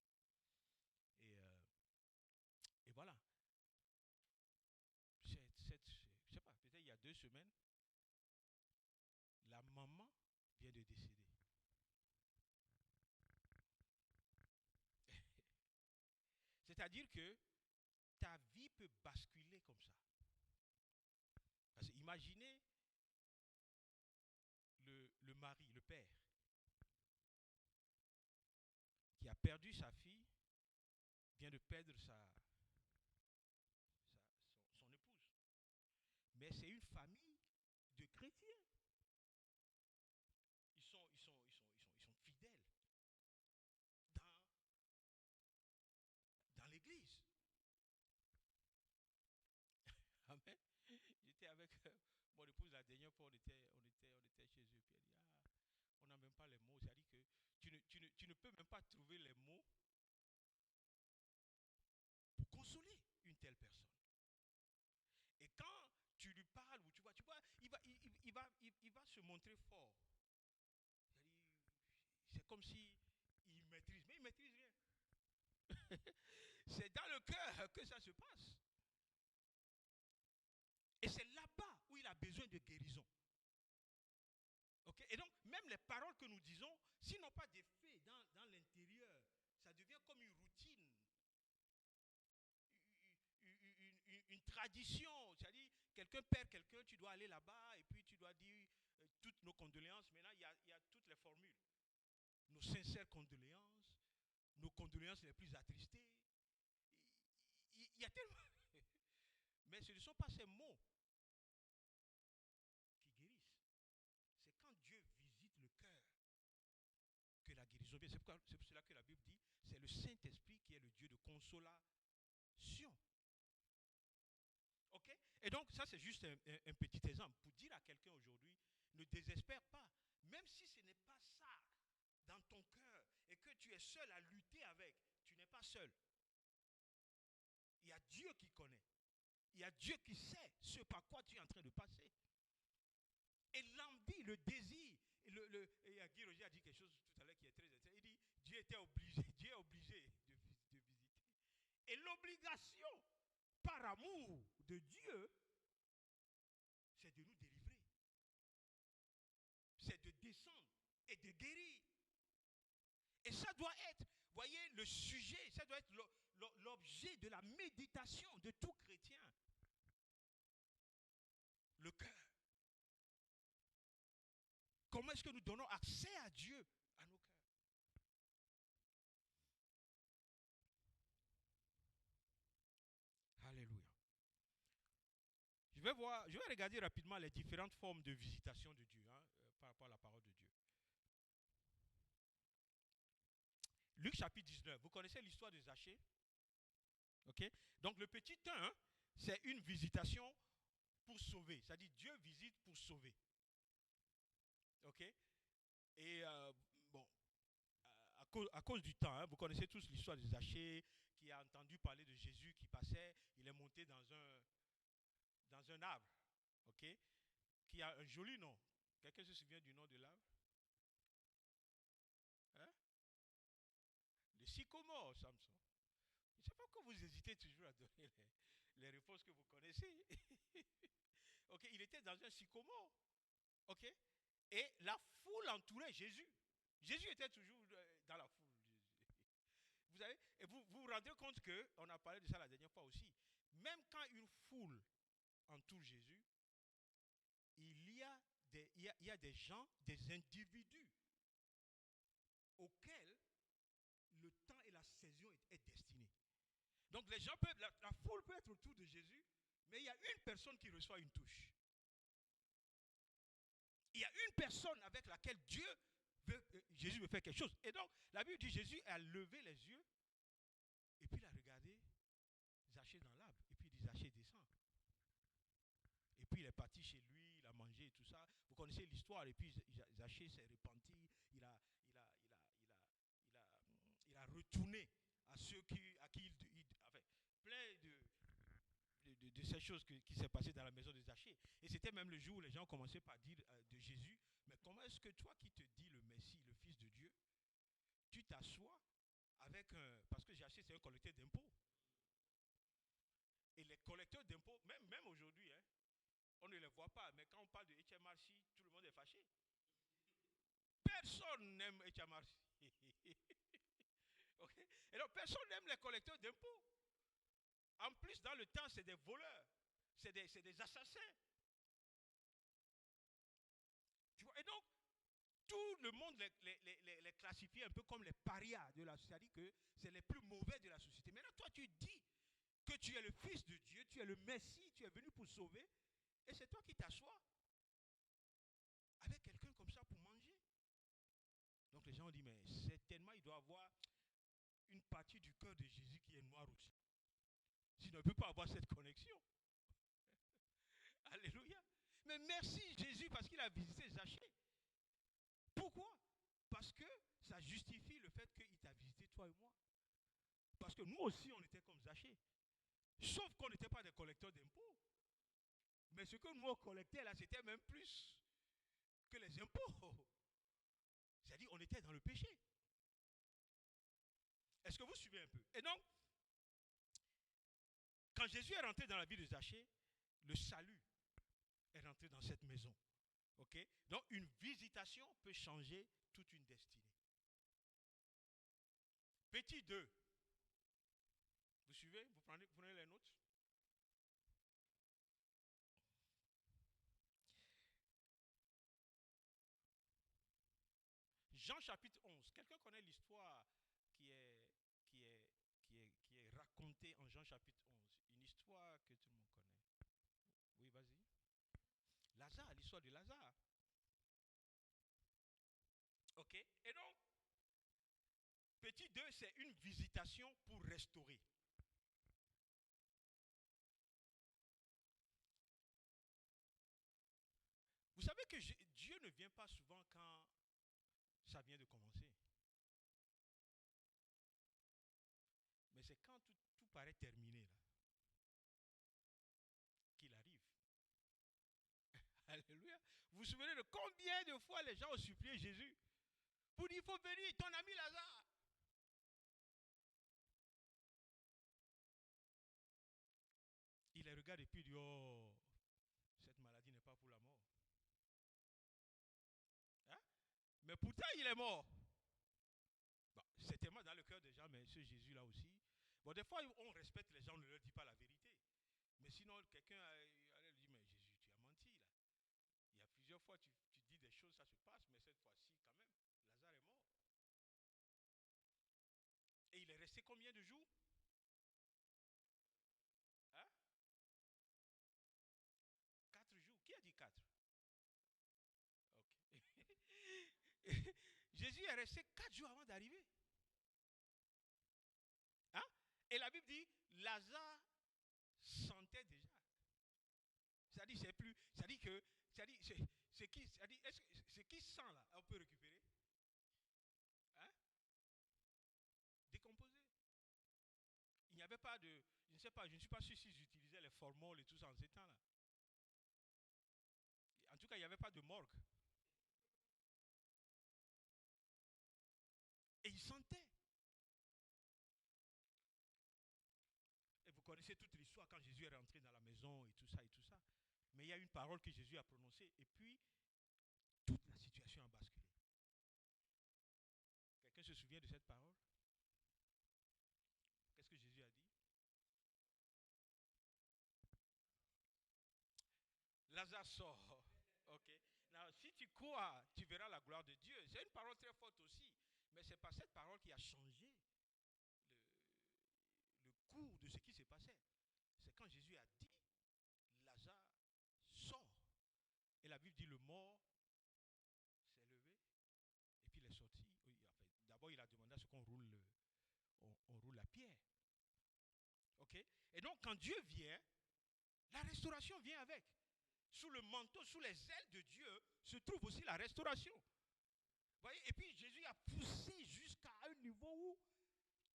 Et voilà. Je sais pas, peut-être il y a 2 semaines, la maman vient de décéder. C'est-à-dire que ta vie peut basculer comme ça. Parce que imaginez le mari, le père, qui a perdu sa fille, vient de perdre son épouse. Mais c'est une famille de chrétiens. Ils sont fidèles dans l'église. Amen. J'étais avec mon épouse la dernière fois, on était chez eux, puis elle dit, on n'a même pas les mots. C'est-à-dire que tu ne peux même pas trouver les mots pour consoler une telle personne. Et quand tu lui parles, ou tu vois, il va se montrer fort. C'est comme si il maîtrise, mais il ne maîtrise rien. C'est dans le cœur que ça se passe. Et c'est là-bas où il a besoin de guérison. Okay? Et donc, même les paroles que nous disons, s'ils n'ont pas d'effet dans l'intérieur, ça devient comme une routine, une tradition. C'est-à-dire, quelqu'un perd quelqu'un, tu dois aller là-bas et puis tu dois dire toutes nos condoléances. Maintenant, il y a toutes les formules. Nos sincères condoléances, nos condoléances les plus attristées. Il y a tellement... Mais ce ne sont pas ces mots qui guérissent. C'est quand Dieu visite le cœur que la guérison vient. C'est pour cela que la Bible dit, c'est le Saint-Esprit qui est le Dieu de consolation. Ok? Et donc, ça c'est juste un petit exemple pour dire à quelqu'un aujourd'hui, ne désespère pas. Même si ce n'est pas ça dans ton cœur et que tu es seul à lutter avec, tu n'es pas seul. Il y a Dieu qui connaît. Il y a Dieu qui sait ce par quoi tu es en train de passer. Et l'envie, le désir, et Guy Roger a dit quelque chose tout à l'heure qui est très intéressant. Il dit, Dieu est obligé de visiter. Et l'obligation, par amour de Dieu, c'est de nous délivrer. C'est de descendre et de guérir. Et ça doit être, voyez, le sujet, ça doit être l'objet de la méditation de tout chrétien. Le cœur. Comment est-ce que nous donnons accès à Dieu, à nos cœurs? Alléluia. Je vais regarder rapidement les différentes formes de visitation de Dieu par rapport à la parole de Dieu. Luc chapitre 19, vous connaissez l'histoire de Zachée? Ok. Donc le petit 1, c'est une visitation pour sauver. C'est-à-dire Dieu visite pour sauver. Ok. Et bon, à cause du temps, vous connaissez tous l'histoire de Zachée qui a entendu parler de Jésus qui passait. Il est monté dans un arbre. Ok. Qui a un joli nom. Quelqu'un se souvient du nom de l'arbre? Hein? Le sycomore, Samson. Je ne sais pas pourquoi vous hésitez toujours à donner les réponses que vous connaissez. Ok, il était dans un sycomore. Ok, et la foule entourait Jésus. Jésus était toujours dans la foule. Vous savez, et vous vous rendez compte qu'on a parlé de ça la dernière fois aussi. même quand une foule entoure Jésus, il y a des gens, des individus auxquels le temps et la saison est destiné. Donc les gens peuvent, la foule peut être autour de Jésus, mais il y a une personne qui reçoit une touche. Il y a une personne avec laquelle Jésus veut faire quelque chose. Et donc, la Bible dit Jésus a levé les yeux et puis il a regardé Zachée dans l'arbre. Et puis il dit Zachée, descend. Et puis il est parti chez lui, il a mangé et tout ça. Vous connaissez l'histoire. Et puis Zachée s'est repenti. Il a retourné à ceux à qui enfin, plein de ces choses qui s'est passé dans la maison de Zachée. Et c'était même le jour où les gens commençaient par dire de Jésus, mais comment est-ce que toi qui te dis le Messie, le Fils de Dieu, tu t'assois avec un... Parce que Zachée, c'est un collecteur d'impôts. Et les collecteurs d'impôts, même aujourd'hui, hein, on ne les voit pas, mais quand on parle de HMRC, tout le monde est fâché. Personne n'aime HMRC. Okay? Et donc, personne n'aime les collecteurs d'impôts. En plus, dans le temps, c'est des voleurs, c'est des assassins. Tu vois? Et donc, tout le monde les classifie un peu comme les parias de la société, c'est-à-dire que c'est les plus mauvais de la société. Maintenant, toi, tu dis que tu es le Fils de Dieu, tu es le Messie, tu es venu pour sauver, et c'est toi qui t'assois avec quelqu'un comme ça pour manger. Donc les gens ont dit, mais certainement, il doit avoir une partie du cœur de Jésus qui est noire aussi. Sinon, il ne peut pas avoir cette connexion. Alléluia. Mais merci Jésus parce qu'il a visité Zachée. Pourquoi? Parce que ça justifie le fait qu'il t'a visité toi et moi. Parce que nous aussi, on était comme Zachée. Sauf qu'on n'était pas des collecteurs d'impôts. Mais ce que nous on collectait là, c'était même plus que les impôts. C'est-à-dire, on était dans le péché. Est-ce que vous suivez un peu? Et donc, quand Jésus est rentré dans la vie de Zachée, le salut est rentré dans cette maison. Ok? Donc, une visitation peut changer toute une destinée. Petit 2. Vous suivez? Vous prenez les notes? Jean chapitre 11. Quelqu'un connaît l'histoire qui est racontée en Jean chapitre 11? Une histoire que tout le monde connaît. Oui, vas-y. Lazare, l'histoire de Lazare. Ok? Et donc, petit 2, c'est une visitation pour restaurer. Vous savez que Dieu ne vient pas souvent quand ça vient de commencer. Mais c'est quand tout paraît terminé là qu'il arrive. Alléluia. Vous vous souvenez de combien de fois les gens ont supplié Jésus pour dire, il faut venir, ton ami Lazare. Il les regarde et puis il dit, oh, cette maladie n'est pas pour la mort. Hein? Mais pourtant, il est mort. Bon, c'est tellement dans le cœur des gens, mais ce Jésus-là aussi. Bon, des fois, on respecte les gens, on ne leur dit pas la vérité. Mais sinon, quelqu'un allait lui dire, mais Jésus, tu as menti là. Il y a plusieurs fois, tu dis des choses, ça se passe, mais cette fois-ci, quand même, Lazare est mort. Et il est resté combien de jours? Hein? 4 jours. Qui a dit 4? Ok. Jésus est resté 4 jours avant d'arriver. Hein? Et la Bible dit, Lazare sentait déjà. C'est-à-dire, c'est plus. C'est-à-dire que. C'est qui sent là? On peut récupérer? Hein? Décomposé. Il n'y avait pas de. Je ne sais pas, je ne suis pas sûr s'ils utilisaient les formoles et tout ça en ces temps-là. En tout cas, il n'y avait pas de morgue. Et il sentait. Et vous connaissez toute l'histoire quand Jésus est rentré dans la maison et tout ça et tout ça. Mais il y a une parole que Jésus a prononcée et puis toute la situation a basculé. Quelqu'un se souvient de cette parole? Qu'est-ce que Jésus a dit? Lazare sort. Ok. Now, si tu crois, tu verras la gloire de Dieu. C'est une parole très forte aussi. Mais ce n'est pas cette parole qui a changé le cours de ce qui s'est passé. C'est quand Jésus a dit, Lazare sort. Et la Bible dit, le mort s'est levé. Et puis il est sorti. Oui, enfin, d'abord, il a demandé à ce qu'on roule, on roule la pierre. Ok. Et donc, quand Dieu vient, la restauration vient avec. Sous le manteau, sous les ailes de Dieu, se trouve aussi la restauration. Voyez. Et puis Jésus a poussé jusqu'à un niveau où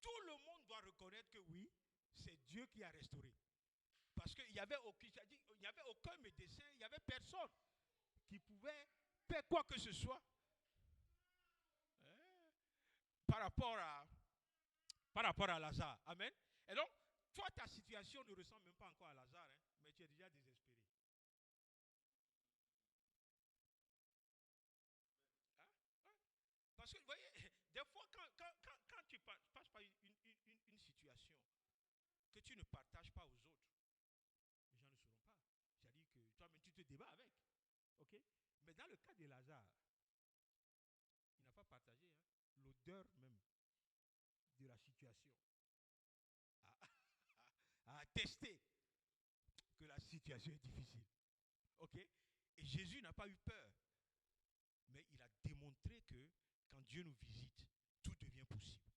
tout le monde doit reconnaître que oui, c'est Dieu qui a restauré. Parce qu'il n'y avait aucun médecin, il n'y avait personne qui pouvait faire quoi que ce soit par rapport à Lazare. Amen. Et donc, toi, ta situation ne ressemble même pas encore à Lazare, hein, mais tu es déjà désespéré. Hein? Ouais. Parce que, vous voyez, des fois, quand tu passes par une situation que tu ne partages pas aux autres, les gens ne sauront pas. C'est-à-dire que toi-même, tu te débats avec. Ok? Mais dans le cas de Lazare, il n'a pas partagé l'odeur même de la situation. A attesté que la situation est difficile. Ok? Et Jésus n'a pas eu peur. Mais il a démontré que quand Dieu nous visite, tout devient possible.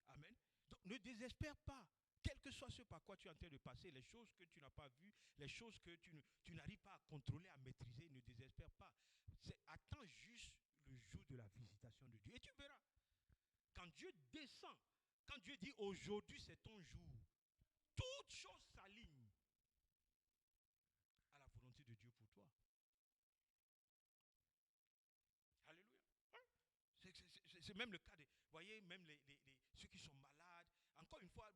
Amen. Donc ne désespère pas. Quel que soit ce par quoi tu es en train de passer, les choses que tu n'as pas vues, les choses que tu n'arrives pas à contrôler, à maîtriser, ne désespère pas. Attends juste le jour de la visitation de Dieu. Et tu verras. Quand Dieu descend, quand Dieu dit aujourd'hui c'est ton jour, toute chose s'aligne à la volonté de Dieu pour toi. Alléluia. Ouais. C'est même le cas de, vous voyez, même ceux qui sont malades. Encore une fois,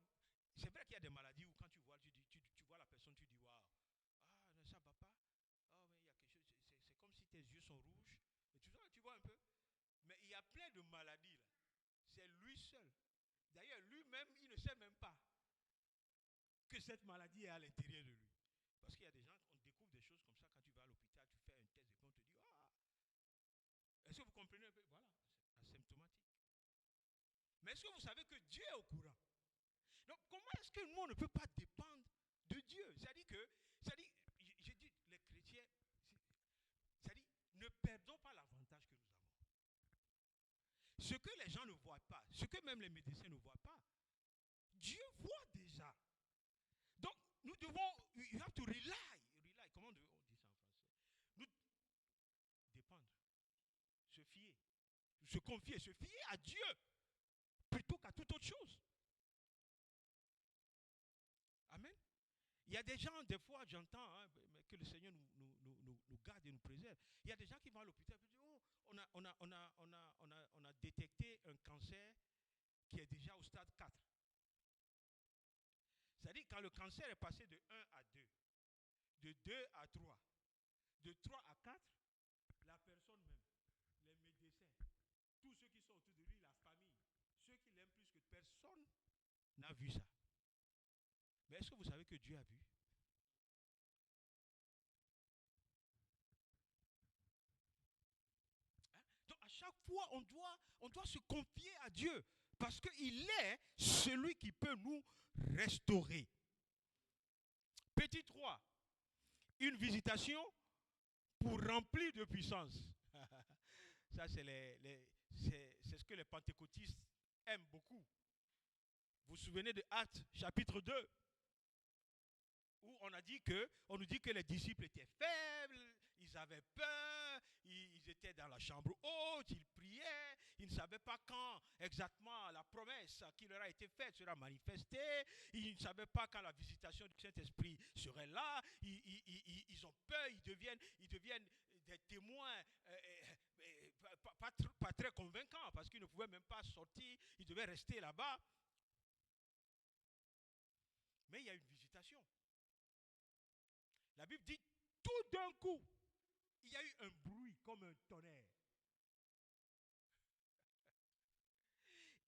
c'est vrai qu'il y a des maladies où quand tu vois, tu vois la personne, tu dis waouh, ah, ça va pas. Oh, mais il y a quelque chose, c'est comme si tes yeux sont rouges. Et tu vois un peu. Mais il y a plein de maladies là. C'est lui seul. D'ailleurs, lui-même, il ne sait même pas que cette maladie est à l'intérieur de lui. Parce qu'il y a des gens, on découvre des choses comme ça quand tu vas à l'hôpital, tu fais un test et puis on te dit ah. Est-ce que vous comprenez un peu? Voilà, c'est asymptomatique. Mais est-ce que vous savez que Dieu est au courant? Donc, comment est-ce que nous, on ne peut pas dépendre de Dieu? C'est-à-dire que, je dis, les chrétiens, c'est-à-dire, ne perdons pas l'avantage que nous avons. Ce que les gens ne voient pas, ce que même les médecins ne voient pas, Dieu voit déjà. Donc, nous devons, you have to rely, comment on dit ça en français? Nous dépendre, se fier, se confier, se fier à Dieu plutôt qu'à toute autre chose. Amen. Il y a des gens, des fois, j'entends que le Seigneur nous garde et nous préserve. Il y a des gens qui vont à l'hôpital et disent, oh, on a détecté un cancer qui est déjà au stade 4. C'est-à-dire quand le cancer est passé de 1 à 2, de 2 à 3, de 3 à 4, la personne même, les médecins, tous ceux qui sont autour de lui, la famille, ceux qui l'aiment plus que personne n'a vu ça. Mais est-ce que vous savez que Dieu a vu? Hein? Donc à chaque fois, on doit se confier à Dieu parce qu'il est celui qui peut nous restaurer. Petit 3, une visitation pour remplir de puissance. Ça, c'est ce que les pentecôtistes aiment beaucoup. Vous vous souvenez de Actes chapitre 2 où on nous dit que les disciples étaient faibles, ils avaient peur, ils étaient dans la chambre haute, ils priaient, ils ne savaient pas quand exactement la promesse qui leur a été faite sera manifestée, ils ne savaient pas quand la visitation du Saint-Esprit serait là, ils ont peur, ils deviennent des témoins pas très convaincants parce qu'ils ne pouvaient même pas sortir, ils devaient rester là-bas. Mais il y a une visitation. La Bible dit, tout d'un coup, il y a eu un bruit comme un tonnerre.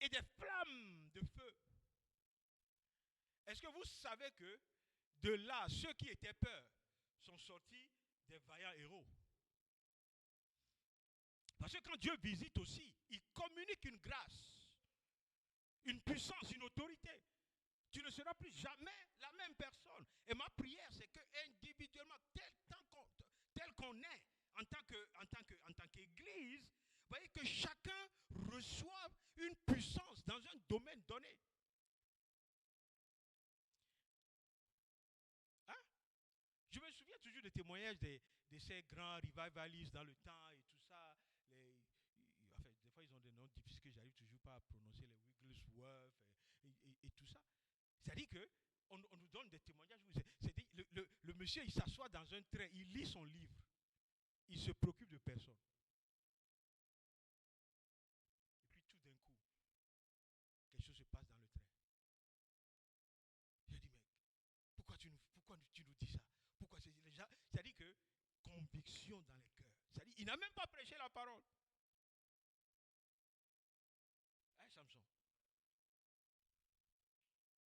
Et des flammes de feu. Est-ce que vous savez que de là, ceux qui étaient peurs sont sortis des vaillants héros. Parce que quand Dieu visite aussi, il communique une grâce, une puissance, une autorité. Tu ne seras plus jamais la même personne. Et ma prière, c'est que individuellement, tel qu'on est, en tant qu'Église, vous voyez que chacun reçoive une puissance dans un domaine donné. Hein? Je me souviens toujours des témoignages de ces grands revivalistes dans le temps et tout ça. Enfin, des fois, ils ont des noms difficiles que j'arrive toujours pas à prononcer, les Wigglesworth et tout ça. C'est-à-dire qu'on nous donne des témoignages. Le monsieur, il s'assoit dans un train, il lit son livre. Il se préoccupe de personne. Et puis tout d'un coup, quelque chose se passe dans le train. J'ai dit, mec, pourquoi tu nous dis ça? Pourquoi c'est-à-dire que conviction dans les cœurs. C'est-à-dire, il n'a même pas prêché la parole. Hein, Samson?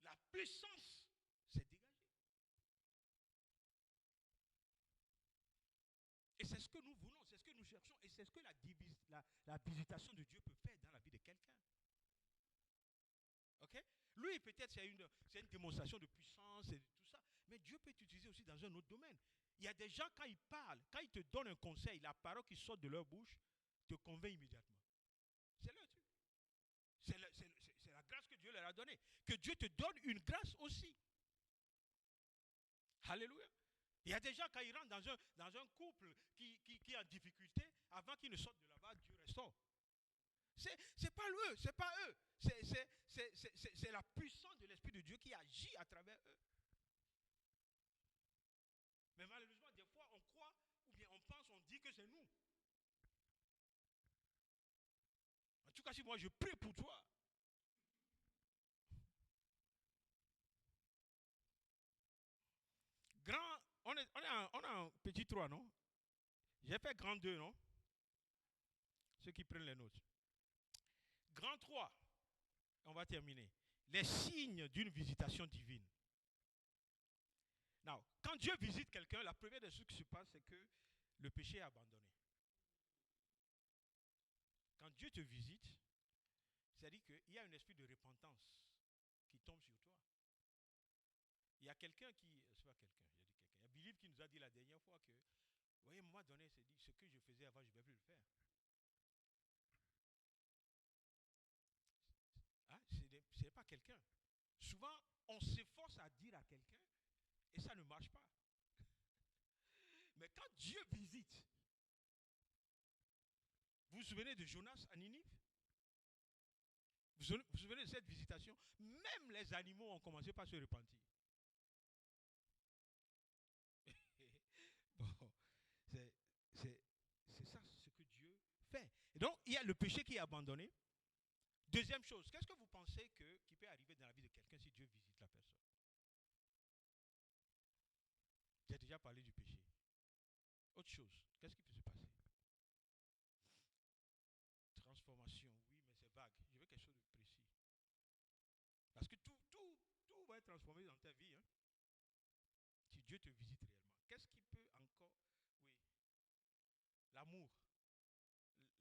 La puissance s'est dégagée. Et c'est ce que nous voulons, c'est ce que nous cherchons, et c'est ce que la visitation de Dieu peut faire dans la vie de quelqu'un. Ok? Lui, peut-être, c'est une démonstration de puissance et tout ça, mais Dieu peut t'utiliser aussi dans un autre domaine. Il y a des gens, quand ils parlent, quand ils te donnent un conseil, la parole qui sort de leur bouche te convainc immédiatement. C'est leur truc. C'est la grâce que Dieu leur a donnée. Que Dieu te donne une grâce aussi. Alléluia. Il y a des gens, quand ils rentrent dans un couple qui est en difficulté, avant qu'ils ne sortent de là-bas, Dieu restaure. C'est pas eux, c'est pas eux. C'est la puissance de l'Esprit de Dieu qui agit à travers eux. Mais malheureusement, des fois, on croit, ou bien on pense, on dit que c'est nous. En tout cas, si moi je prie pour toi, on est en petit 3, non? J'ai fait grand 2, non? Ceux qui prennent les notes. Grand 3, on va terminer. Les signes d'une visitation divine. Now, quand Dieu visite quelqu'un, la première des choses qui se passe, c'est que le péché est abandonné. Quand Dieu te visite, c'est-à-dire qu'il y a un esprit de repentance qui tombe sur toi. Il y a quelqu'un qui, c'est pas quelqu'un, il y a Believe qui nous a dit la dernière fois que, vous voyez, à un moment donné, il s'est dit, ce que je faisais avant, je ne vais plus le faire. Hein? Ce n'est pas quelqu'un. Souvent, on s'efforce à dire à quelqu'un et ça ne marche pas. Mais quand Dieu visite, vous vous souvenez de Jonas à Ninive? Vous vous souvenez de cette visitation? Même les animaux ont commencé par se repentir. Bon, c'est ça ce que Dieu fait. Et donc, il y a le péché qui est abandonné. Deuxième chose, qu'est-ce que vous pensez qui peut arriver dans la vie de quelqu'un si Dieu visite la personne? J'ai déjà parlé du péché. Autre chose, qu'est-ce qui peut se passer? Transformation, oui, mais c'est vague. Je veux quelque chose de précis. Parce que tout va être transformé dans ta vie. Hein? Si Dieu te visite réellement. Qu'est-ce qui peut encore... Oui. L'amour.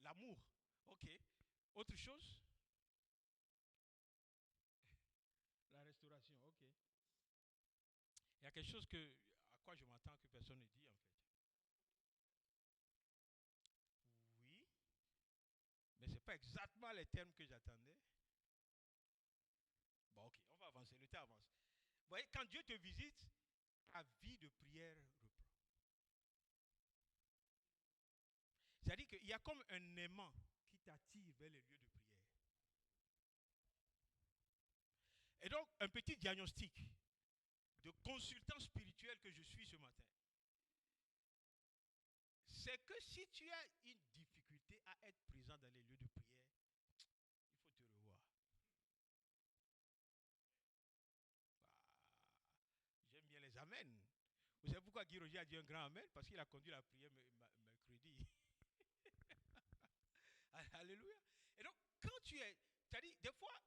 L'amour. Ok. Autre chose? La restauration. Ok. Il y a quelque chose à quoi je m'attends que personne ne dit en fait. Oui. Mais ce n'est pas exactement les termes que j'attendais. Bon, ok. On va avancer. Le temps avance. Vous voyez, quand Dieu te visite, ta vie de prière reprend. C'est-à-dire qu'il y a comme un aimant qui t'attire vers les lieux de prière. Et donc, un petit diagnostic de consultant spirituel que je suis ce matin, c'est que si tu as une difficulté à être présent dans les lieux de prière, il faut te revoir. J'aime bien les amens. Vous savez pourquoi Guy Roger a dit un grand amen? Parce qu'il a conduit la prière mercredi. Alléluia. Et donc, quand tu es, c'est-à-dire, des fois,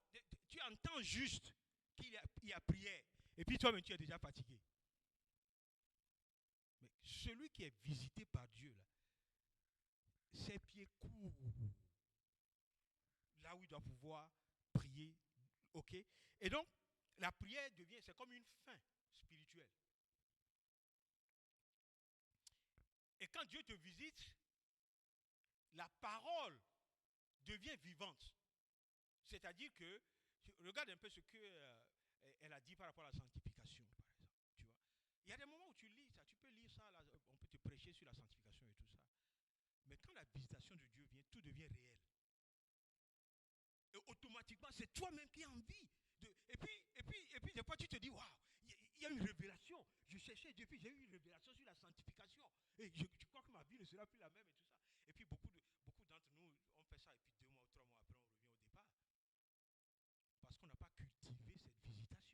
tu entends juste qu'il y a prière. Et puis toi-même, tu es déjà fatigué. Mais celui qui est visité par Dieu, là, ses pieds courent là où il doit pouvoir prier. Ok? Et donc, la prière devient, c'est comme une fin spirituelle. Et quand Dieu te visite, la parole devient vivante. C'est-à-dire que, regarde un peu ce qu'elle a dit par rapport à la sanctification, par exemple. Tu vois? Il y a des moments où tu lis ça, tu peux lire ça, là, on peut te prêcher sur la sanctification et tout ça. Mais quand la visitation de Dieu vient, tout devient réel. Et automatiquement, c'est toi-même qui as envie. Et puis, des fois, tu te dis, waouh, il y a une révélation. Je cherchais depuis, j'ai eu une révélation sur la sanctification. Et je crois que ma vie ne sera plus la même et tout ça. Et puis, beaucoup d'entre nous, on fait ça, et puis 2 mois ou 3 mois après, on revient au départ. Parce qu'on n'a pas cultivé cette visitation.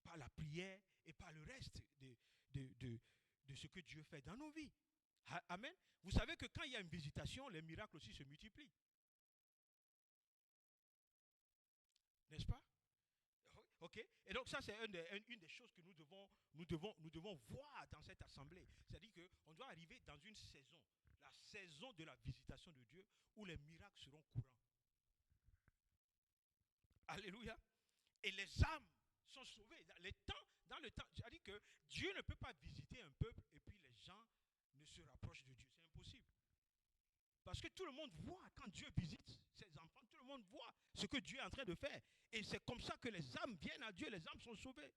Par la prière et par le reste de ce que Dieu fait dans nos vies. Amen. Vous savez que quand il y a une visitation, les miracles aussi se multiplient. N'est-ce pas? Ok? Et donc ça, c'est une des choses que nous devons voir dans cette assemblée. C'est-à-dire qu'on doit arriver dans une saison, la saison de la visitation de Dieu, où les miracles seront courants. Alléluia. Et les âmes sont sauvées. Dans le temps, c'est-à-dire que Dieu ne peut pas visiter un peuple et puis les gens ne se rapprochent de Dieu. C'est impossible. Parce que tout le monde voit quand Dieu visite ses enfants, tout le monde voit ce que Dieu est en train de faire. Et c'est comme ça que les âmes viennent à Dieu, les âmes sont sauvées.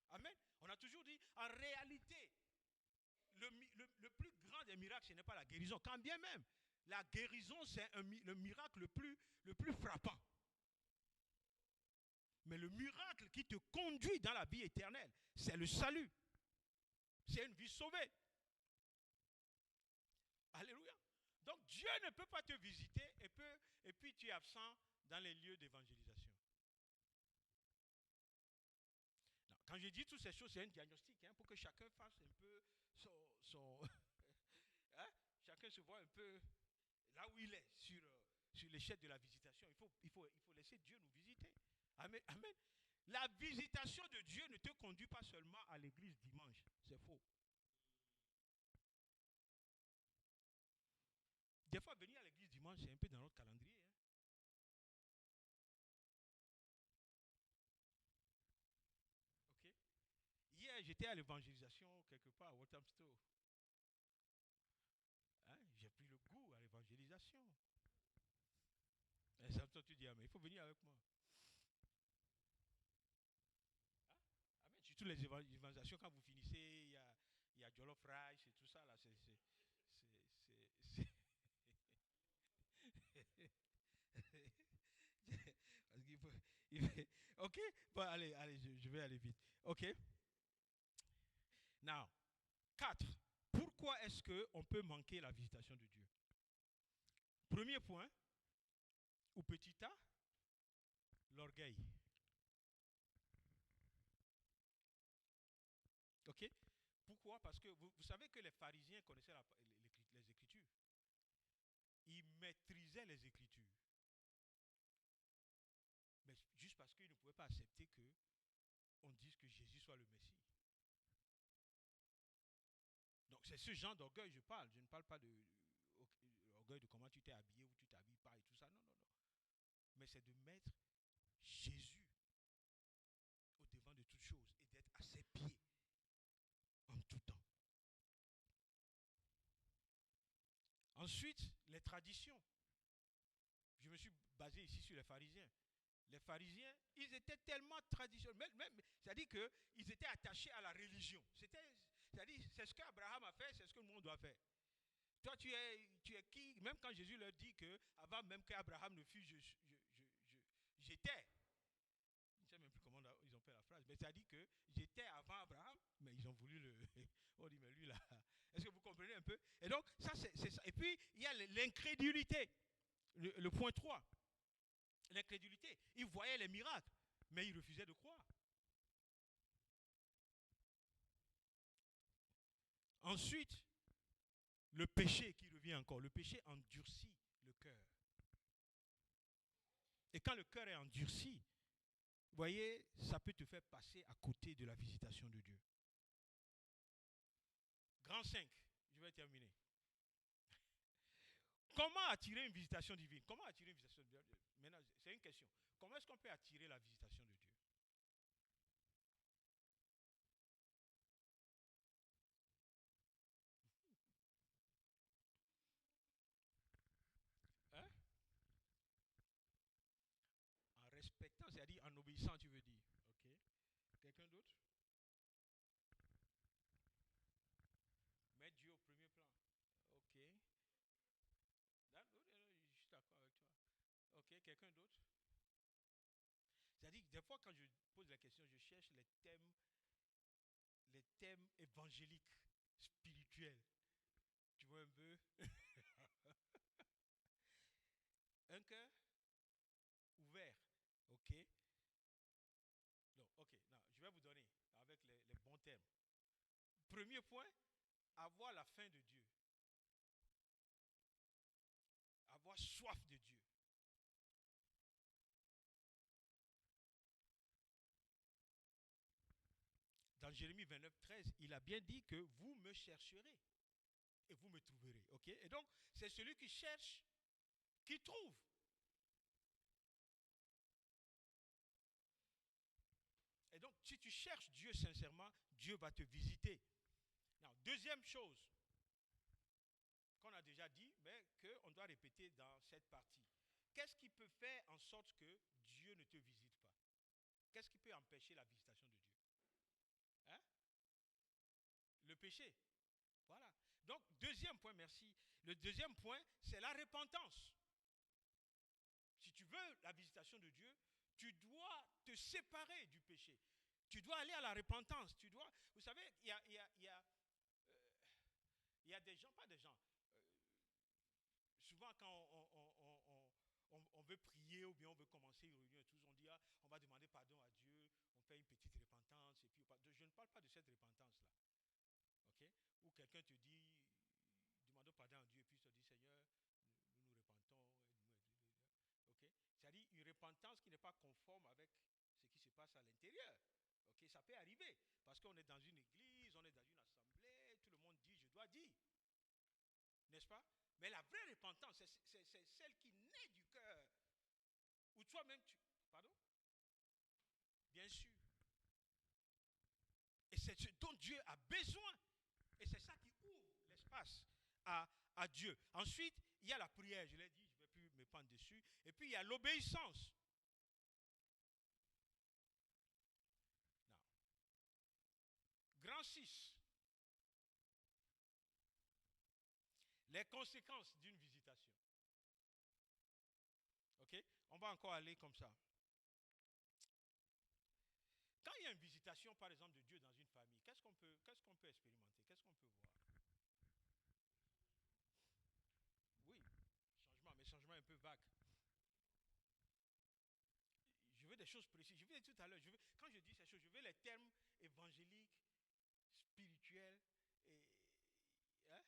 Amen. On a toujours dit, en réalité, le plus grand des miracles, ce n'est pas la guérison. Quand bien même, la guérison, c'est le miracle le plus frappant. Mais le miracle qui te conduit dans la vie éternelle, c'est le salut. C'est une vie sauvée. Alléluia. Donc Dieu ne peut pas te visiter et puis tu es absent dans les lieux d'évangélisation. Quand je dis toutes ces choses, c'est un diagnostic pour que chacun fasse un peu son hein? Chacun se voit un peu là où il est sur l'échelle de la visitation. Il faut laisser Dieu nous visiter. Amen. Amen. La visitation de Dieu ne te conduit pas seulement à l'église dimanche. C'est faux. Des fois, venir à l'église dimanche, c'est un peu dans notre calendrier. Ok? Hier, j'étais à l'évangélisation quelque part à Walthamstow. J'ai pris le goût à l'évangélisation. Et ça, tu dis, mais il faut venir avec moi. Amen. Surtout les évangélisations, quand vous finissez, il y a Jollof Rice et tout ça. Là, Parce qu'il faut, ok? Bon, allez, je vais aller vite. Ok? Now, 4. Pourquoi est-ce qu'on peut manquer la visitation de Dieu? Premier point, ou petit a, l'orgueil. Ok? Pourquoi? Parce que vous savez que les pharisiens connaissaient les Écritures. Ils maîtrisaient les Écritures. Mais juste parce qu'ils ne pouvaient pas accepter qu'on dise que Jésus soit le Messie. Donc c'est ce genre d'orgueil que je parle. Je ne parle pas de l'orgueil de comment tu t'es habillé ou tu t'habilles pas et tout ça. Non, non, non. Mais c'est de mettre Jésus au devant de toutes choses et d'être à ses pieds en tout temps. Ensuite, les traditions. Je me suis basé ici sur les pharisiens. Les pharisiens, ils étaient tellement traditionnels, c'est-à-dire qu'ils étaient attachés à la religion. C'est-à-dire, c'est ce qu'Abraham a fait, c'est ce que le monde doit faire. Toi, tu es qui? Même quand Jésus leur dit que, avant même qu'Abraham ne fût, j'étais. Je ne sais même plus comment ils ont fait la phrase, mais c'est-à-dire que j'étais avant Abraham, mais ils ont voulu on dit, mais lui là, est-ce que vous comprenez un peu? Et donc, ça, c'est ça. Et puis, il y a l'incrédulité. Le point 3. L'incrédulité. Ils voyaient les miracles, mais ils refusaient de croire. Ensuite, le péché qui revient encore. Le péché endurcit le cœur. Et quand le cœur est endurci, vous voyez, ça peut te faire passer à côté de la visitation de Dieu. Grand 5, je vais terminer. Comment attirer une visitation divine? Comment attirer une visitation divine? Maintenant, c'est une question. Comment est-ce qu'on peut attirer la visitation de Dieu? Hein? En respectant, c'est-à-dire en obéissant, tu veux dire. Ok. Quelqu'un d'autre? Mettre Dieu au premier plan. Ok. Je suis d'accord avec toi. Ok, quelqu'un d'autre? C'est-à-dire que des fois, quand je pose la question, je cherche les thèmes évangéliques, spirituels. Tu vois un peu? Un cœur ouvert. Ok. Non, ok. Non, je vais vous donner avec les bons thèmes. Premier point, avoir la faim de Dieu. Avoir soif de Dieu. Dans Jérémie 29, 13, il a bien dit que vous me chercherez et vous me trouverez. Ok? Et donc, c'est celui qui cherche qui trouve. Et donc, si tu cherches Dieu sincèrement, Dieu va te visiter. Alors, deuxième chose qu'on a déjà dit, mais qu'on doit répéter dans cette partie. Qu'est-ce qui peut faire en sorte que Dieu ne te visite pas? Qu'est-ce qui peut empêcher la visitation de Dieu? Hein? Le péché. Voilà. Donc, deuxième point, merci. Le deuxième point, c'est la repentance. Si tu veux la visitation de Dieu, tu dois te séparer du péché. Tu dois aller à la repentance. Vous savez, il y a des gens, pas des gens. Souvent, quand on veut prier ou bien on veut commencer une réunion et tout, on dit, ah, on va demander pardon à Dieu, on fait une petite repentance. Et puis, je ne parle pas de cette repentance-là. Okay? Ou quelqu'un te dit, demandons pardon à Dieu, et puis il te dit, Seigneur, nous repentons, aide-nous. Okay? C'est-à-dire une repentance qui n'est pas conforme avec ce qui se passe à l'intérieur. Okay? Ça peut arriver, parce qu'on est dans une église, on est dans une assemblée, tout le monde dit, je dois dire. N'est-ce pas? Mais la vraie repentance, c'est celle qui naît du cœur. Ou toi-même, Pardon? Bien sûr. Et c'est ce dont Dieu a besoin. Et c'est ça qui ouvre l'espace à Dieu. Ensuite, il y a la prière, je l'ai dit, je ne vais plus me prendre dessus. Et puis, il y a l'obéissance. Non. Grand 6. Les conséquences d'une visitation. Ok? On va encore aller comme ça. Quand il y a une visitation, par exemple, de Dieu dans une famille, qu'est-ce qu'on peut expérimenter? Qu'est-ce qu'on peut voir? Oui, changement, mais changement un peu vague. Je veux des choses précises. Je veux dire tout à l'heure, quand je dis ces choses, je veux les termes évangéliques, spirituels, et, hein?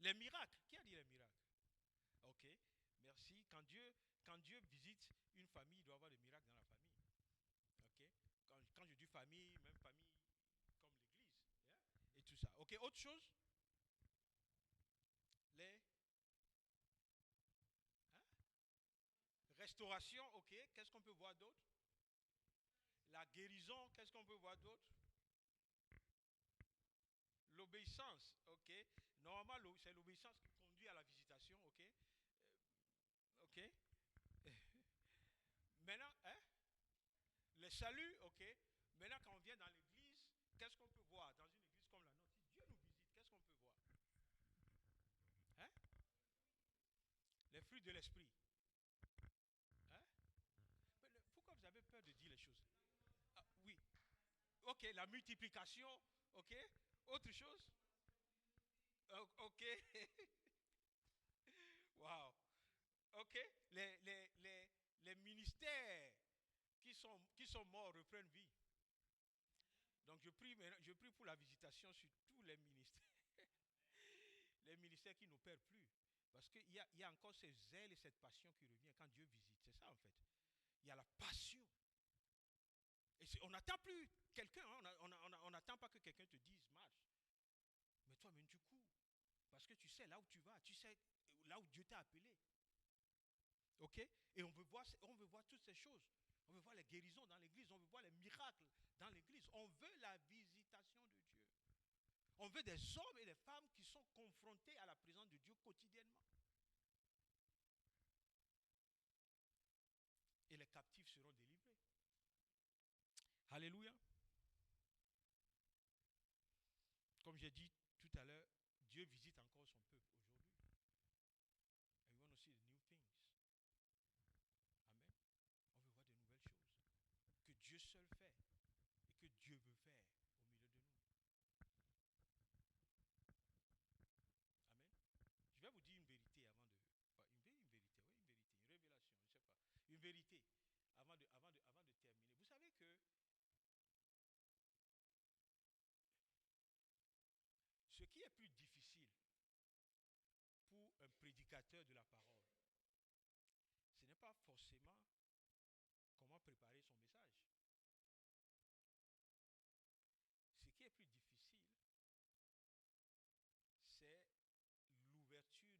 Les miracles. Qui a dit les miracles? Ok, merci. Quand Dieu visite une famille, il doit y avoir des miracles dans la famille. Ok, quand je dis famille, même famille comme l'église, hein? Et tout ça. Ok, autre chose? Les hein? Restauration, ok. Qu'est-ce qu'on peut voir d'autre? La guérison, qu'est-ce qu'on peut voir d'autre? L'obéissance, ok. Normalement, c'est l'obéissance qui conduit à la visitation, ok. Ok. Maintenant, hein? Le salut, ok. Maintenant, quand on vient dans l'église, qu'est-ce qu'on peut voir? Dans une église comme la nôtre, si Dieu nous visite, qu'est-ce qu'on peut voir? Hein? Les fruits de l'esprit. Hein? Pourquoi vous avez peur de dire les choses? Ah, oui. Ok, la multiplication, ok. Autre chose? Ok. Wow. Ok. Les ministères qui sont morts reprennent vie. Donc je prie pour la visitation sur tous les ministères. Les ministères qui n'opèrent plus. Parce qu'il y a encore ce zèle et cette passion qui revient quand Dieu visite. C'est ça en fait. Il y a la passion. Et on n'attend plus quelqu'un. Hein, on n'attend pas que quelqu'un te dise marche. Parce que tu sais là où tu vas, tu sais là où Dieu t'a appelé. Ok? Et on veut voir toutes ces choses. On veut voir les guérisons dans l'église, on veut voir les miracles dans l'église. On veut la visitation de Dieu. On veut des hommes et des femmes qui sont confrontés à la présence de Dieu quotidiennement. Et les captifs seront délivrés. Alléluia. Comme j'ai dit tout à l'heure, Dieu visite encore son peuple aujourd'hui. And we want to see the new things. Amen. On veut voir de nouvelles choses que Dieu seul fait et que Dieu veut faire au milieu de nous. Amen. Je vais vous dire une vérité avant de... Une vérité, oui, une vérité, une révélation, je ne sais pas. Une vérité avant de terminer. Vous savez que ce qui est plus difficile pour un prédicateur de la parole, ce n'est pas forcément comment préparer son message. Ce qui est plus difficile, c'est l'ouverture de cœur et la connexion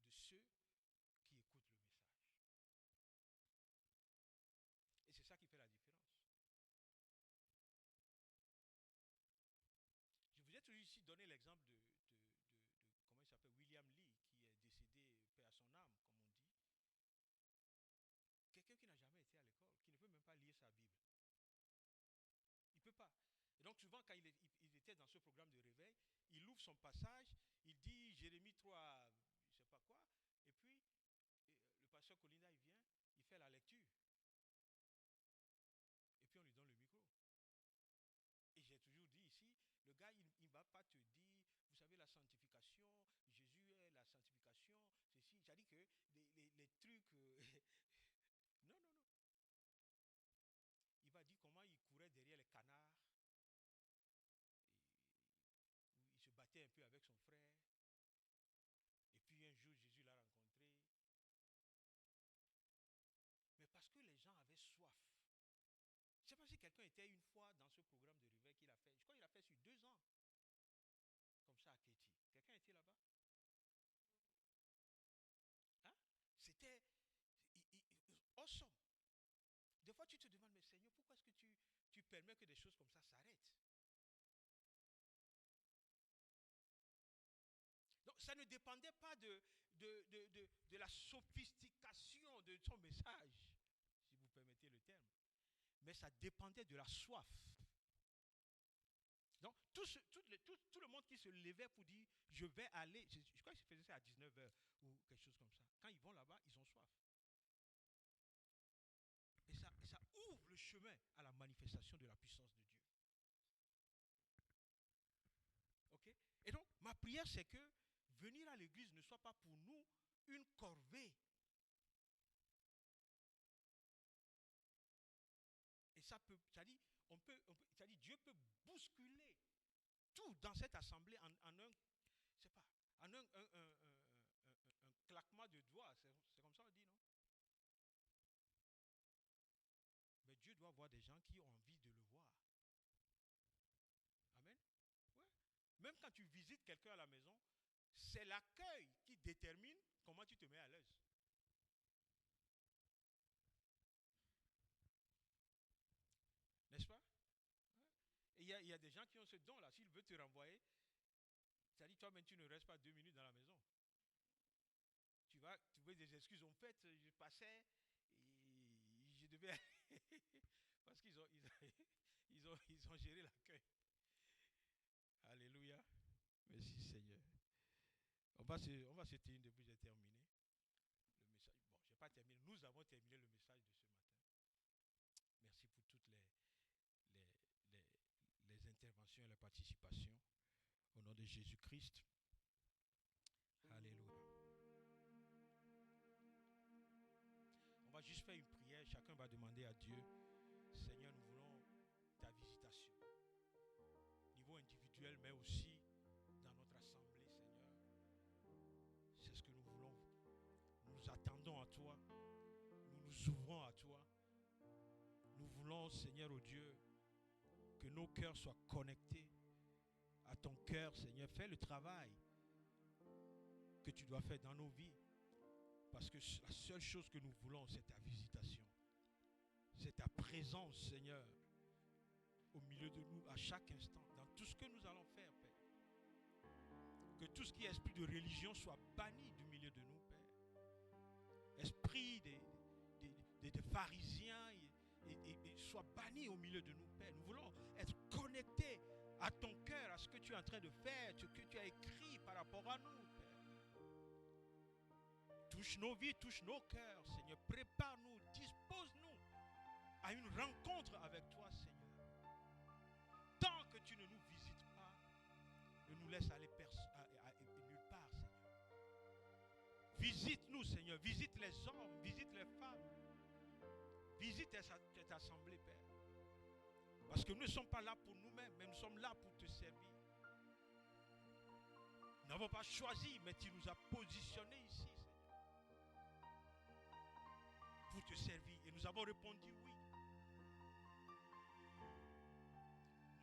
de ceux qui écoutent le message. Et c'est ça qui fait la différence. Je vous ai toujours ici donné l'exemple de comment il s'appelle, William Lee, qui est décédé, paix à son âme, comme on dit. Quelqu'un qui n'a jamais été à l'école, qui ne peut même pas lire sa Bible. Il ne peut pas. Et donc souvent, quand il était dans ce programme de réveil, il ouvre son passage, il dit Jérémie 3, je ne sais pas quoi, et puis le pasteur Colinda, il vient, il fait la lecture. Et puis on lui donne le micro. Et j'ai toujours dit ici, le gars, il ne va pas te dire, vous savez, la sanctification, Jésus est la sanctification, ceci. J'ai dit que les trucs... non, non, non. Il va dire comment il courait derrière les canards. Il se battait un peu avec son frère. Et puis un jour, Jésus l'a rencontré. Mais parce que les gens avaient soif. Je ne sais pas si quelqu'un était une fois dans ce programme de réveil qu'il a fait. Je crois qu'il a fait sur 2 ans. Comme ça à Katie. Quelqu'un était là-bas? Hein? C'était awesome. Des fois, tu te demandes, mais Seigneur, pourquoi est-ce que tu permets que des choses comme ça s'arrêtent? Donc, ça ne dépendait pas de la sophistication de son message, si vous permettez le terme. Mais ça dépendait de la soif. Donc, tout le monde qui se levait pour dire, je vais aller, je crois qu'ils faisaient ça à 19h ou quelque chose comme ça. Quand ils vont là-bas, ils ont soif. Et ça ouvre le chemin à la manifestation de la puissance de Dieu. Ok? Et donc, ma prière, c'est que venir à l'église ne soit pas pour nous une corvée. Et ça peut, c'est-à-dire, c'est-à-dire Dieu peut bousculer tout dans cette assemblée en un, je sais pas, en un claquement de doigts. C'est comme ça on dit, non? Mais Dieu doit voir des gens qui ont envie de le voir. Amen. Ouais. Même quand tu visites quelqu'un à la maison, c'est l'accueil qui détermine comment tu te mets à l'aise. N'est-ce pas? Et il y a des gens qui ont ce don-là. S'il veut te renvoyer, c'est-à-dire toi-même, tu ne restes pas 2 minutes dans la maison. Tu vas trouver des excuses. En fait, je passais et je devais aller. Parce qu'ils ont géré l'accueil. Alléluia. Merci Seigneur. On va se tenir depuis que j'ai terminé le message. Bon, je n'ai pas terminé. Nous avons terminé le message de ce matin. Merci pour toutes les interventions et la participation. Au nom de Jésus-Christ. Alléluia. On va juste faire une prière. Chacun va demander à Dieu, Seigneur, nous voulons ta visitation. Au niveau individuel, mais aussi dans notre assemblée, Seigneur. C'est ce que nous voulons. Nous nous attendons à toi. Nous nous ouvrons à toi. Nous voulons, Seigneur, oh Dieu, que nos cœurs soient connectés à ton cœur, Seigneur. Fais le travail que tu dois faire dans nos vies. Parce que la seule chose que nous voulons, c'est ta visitation. C'est ta présence, Seigneur, au milieu de nous, à chaque instant, dans tout ce que nous allons faire, Père. Que tout ce qui est esprit de religion soit banni du milieu de nous, Père. Esprit des pharisiens et soit banni au milieu de nous, Père. Nous voulons être connectés à ton cœur, à ce que tu es en train de faire, ce que tu as écrit par rapport à nous, Père. Touche nos vies, touche nos cœurs, Seigneur. Prépare-nous, dispose-nous à une rencontre avec toi, Seigneur. Tant que tu ne nous visites pas, ne nous laisse aller nulle part, Seigneur. Visite-nous, Seigneur. Visite les hommes, visite les femmes. Visite cette assemblée, Père. Parce que nous ne sommes pas là pour nous-mêmes, mais nous sommes là pour te servir. Nous n'avons pas choisi, mais tu nous as positionnés ici, Seigneur, pour te servir. Et nous avons répondu oui.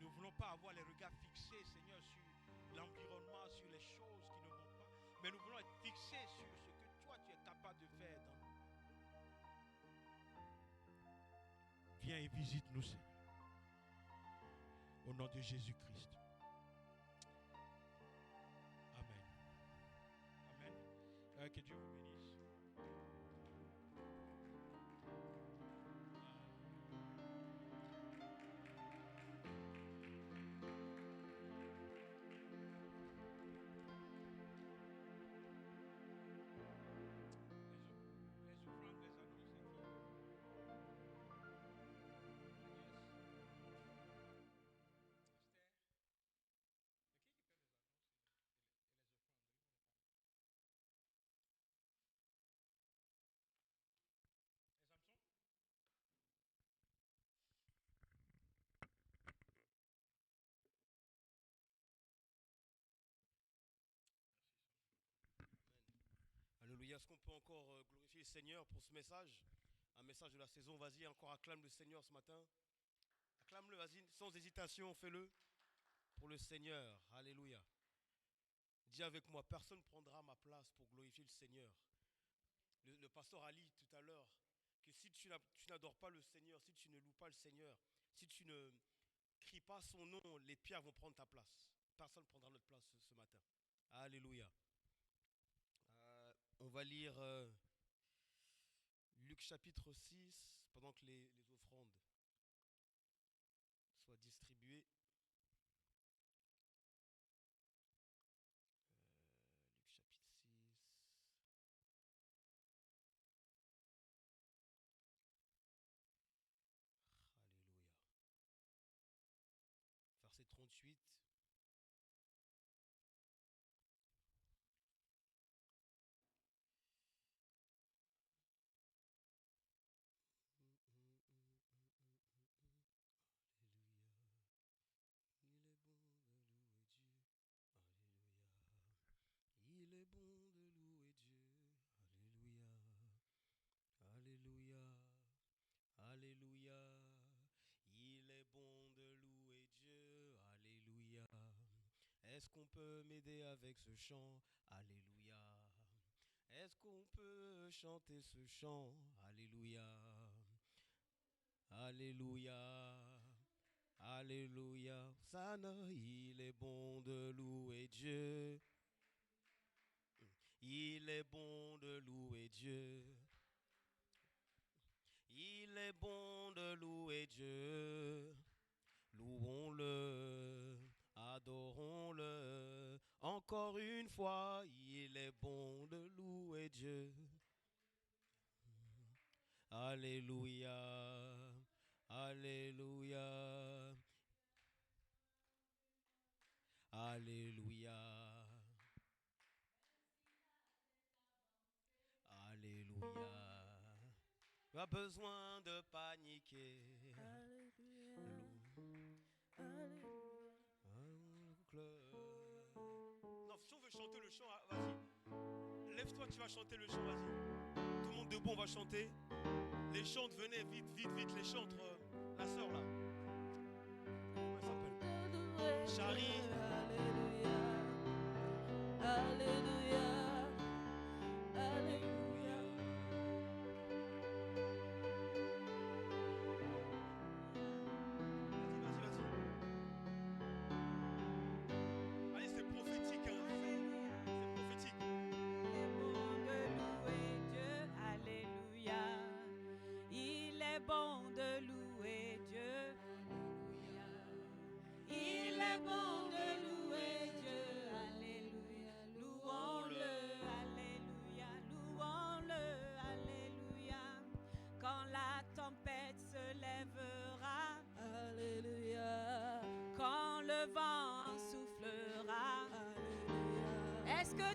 Nous ne voulons pas avoir les regards fixés, Seigneur, sur l'environnement, sur les choses qui ne vont pas. Mais nous voulons être fixés sur ce que toi, tu es capable de faire dans nous. Viens et visite-nous, Seigneur. Au nom de Jésus-Christ. Amen. Amen. Que Dieu vous bénisse. Alléluia. Est-ce qu'on peut encore glorifier le Seigneur pour ce message? Un message de la saison. Vas-y, encore acclame le Seigneur ce matin. Acclame-le, vas-y, sans hésitation, fais-le pour le Seigneur. Alléluia. Dis avec moi, personne ne prendra ma place pour glorifier le Seigneur. Le pasteur a dit tout à l'heure que si tu n'adores pas le Seigneur, si tu ne loues pas le Seigneur, si tu ne cries pas son nom, les pierres vont prendre ta place. Personne ne prendra notre place ce matin. Alléluia. On va lire Luc chapitre 6 pendant que les offrandes soient distribuées. Luc chapitre 6. Alléluia. Verset 38. Il est bon de louer Dieu. Alléluia. Alléluia. Alléluia. Il est bon de louer Dieu. Alléluia. Est-ce qu'on peut m'aider avec ce chant? Alléluia. Est-ce qu'on peut chanter ce chant? Alléluia. Alléluia. Alléluia. Sana, il est bon de louer Dieu. Il est bon de louer Dieu. Il est bon de louer Dieu. Louons-le, adorons-le. Encore une fois, il est bon de louer Dieu. Alléluia. Alléluia. Alléluia. Alléluia. Pas besoin de paniquer. Alléluia. Alléluia. Non, si on veut chanter le chant, vas-y. Lève-toi, tu vas chanter le chant, vas-y. Tout le monde debout, on va chanter. Les chantres, venez, vite, vite, vite, les chantres. La sœur, là. Comment elle s'appelle? Charlie.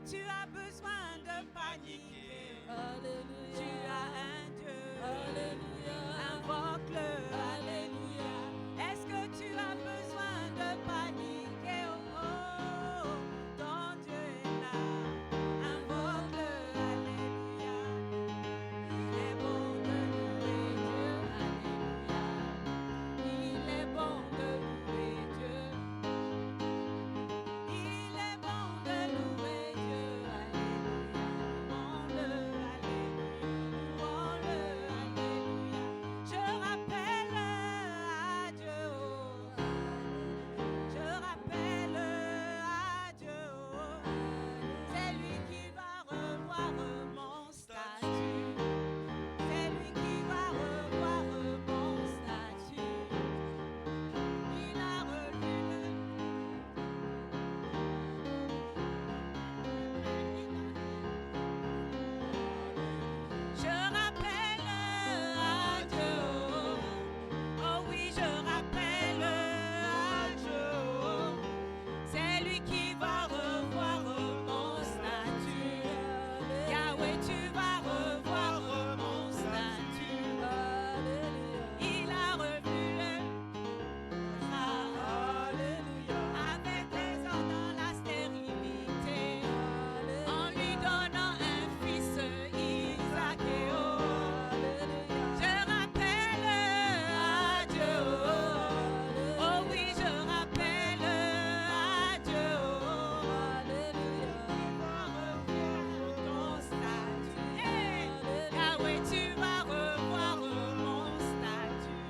tu as besoin de paniquer? Alléluia. Tu as un Dieu. Alléluia. Invoque-le. Alléluia. Est-ce que tu as besoin de paniquer? Oh, oh, ton Dieu est là. Invoque-le. Alléluia. Il est bon de louer Dieu. Alléluia. Il est bon de louer Dieu. Il est bon de louer Dieu. Alléluia. Louons-le. Alléluia. Louons-le. Alléluia. Je rappelle à Dieu. Je rappelle à Dieu. C'est lui qui va revoir mon statut. C'est lui qui va revoir mon statut. Il a relu Je rappelle à Dieu. Oh oui, je rappelle à Dieu. C'est lui qui va revoir mon statut. Yahweh, tu vas revoir mon statut. Il a revu avec les ans dans la stérilité, en lui donnant un fils Isaac. Je rappelle à Dieu. Oh oui, je rappelle à Dieu. Il va revoir ton statut. Hey, Yahweh, tu vas revoir mon statut.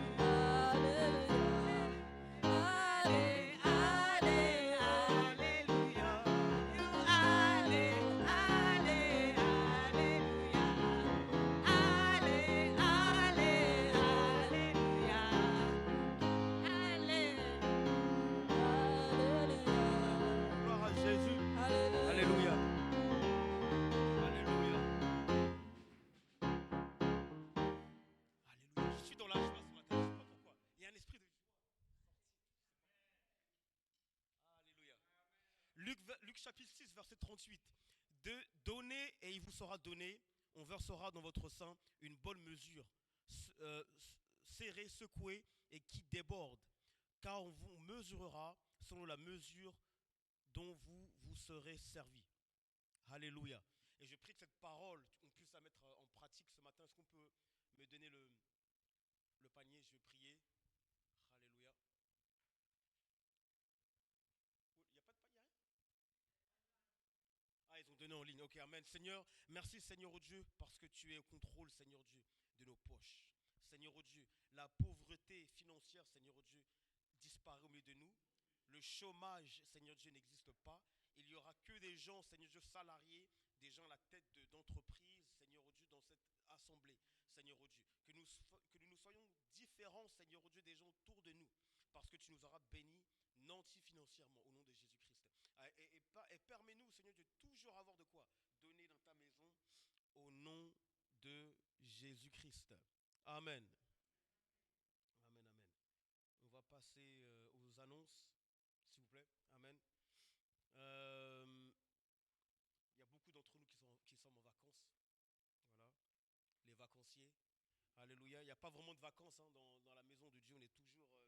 Allez, allez, alléluia. Allez, allez, alléluia. Allez, allez, alléluia. Allez. Gloire à Jésus. Alléluia. Alléluia. Alléluia. Je suis dans la joie ce matin. Je ne sais pas pourquoi. Il y a un esprit de joie. Alléluia. Luc chapitre 6, verset 38. Donnez et il vous sera donné. On versera dans votre sein une bonne mesure, serrée, secouée et qui déborde. Car on vous mesurera selon la mesure dont vous vous serez servi. Alléluia. Et je prie que cette parole, on puisse la mettre en pratique ce matin. Est-ce qu'on peut me donner le panier? Je vais prier. Alléluia. Il n'y a pas de panier, rien? Ah, ils ont donné en ligne. Ok, amen. Seigneur, merci Seigneur, oh Dieu, parce que tu es au contrôle, Seigneur Dieu, de nos poches. Seigneur, oh Dieu, la pauvreté financière, Seigneur, oh Dieu, disparaît au milieu de nous. Le chômage, Seigneur Dieu, n'existe pas. Il n'y aura que des gens, Seigneur Dieu, salariés, des gens à la tête d'entreprise, Seigneur, oh Dieu, dans cette assemblée, Seigneur, oh Dieu. Que nous soyons différents, Seigneur, oh Dieu, des gens autour de nous, parce que tu nous auras bénis, nantis financièrement, au nom de Jésus-Christ. Et permets-nous, Seigneur Dieu, toujours avoir de quoi donner dans ta maison, au nom de Jésus-Christ. Amen. Amen, amen. On va passer aux annonces, s'il vous plaît. Amen. Il y a beaucoup d'entre nous qui sommes en vacances. Voilà. Les vacanciers. Alléluia. Il n'y a pas vraiment de vacances hein, dans la maison de Dieu. On est toujours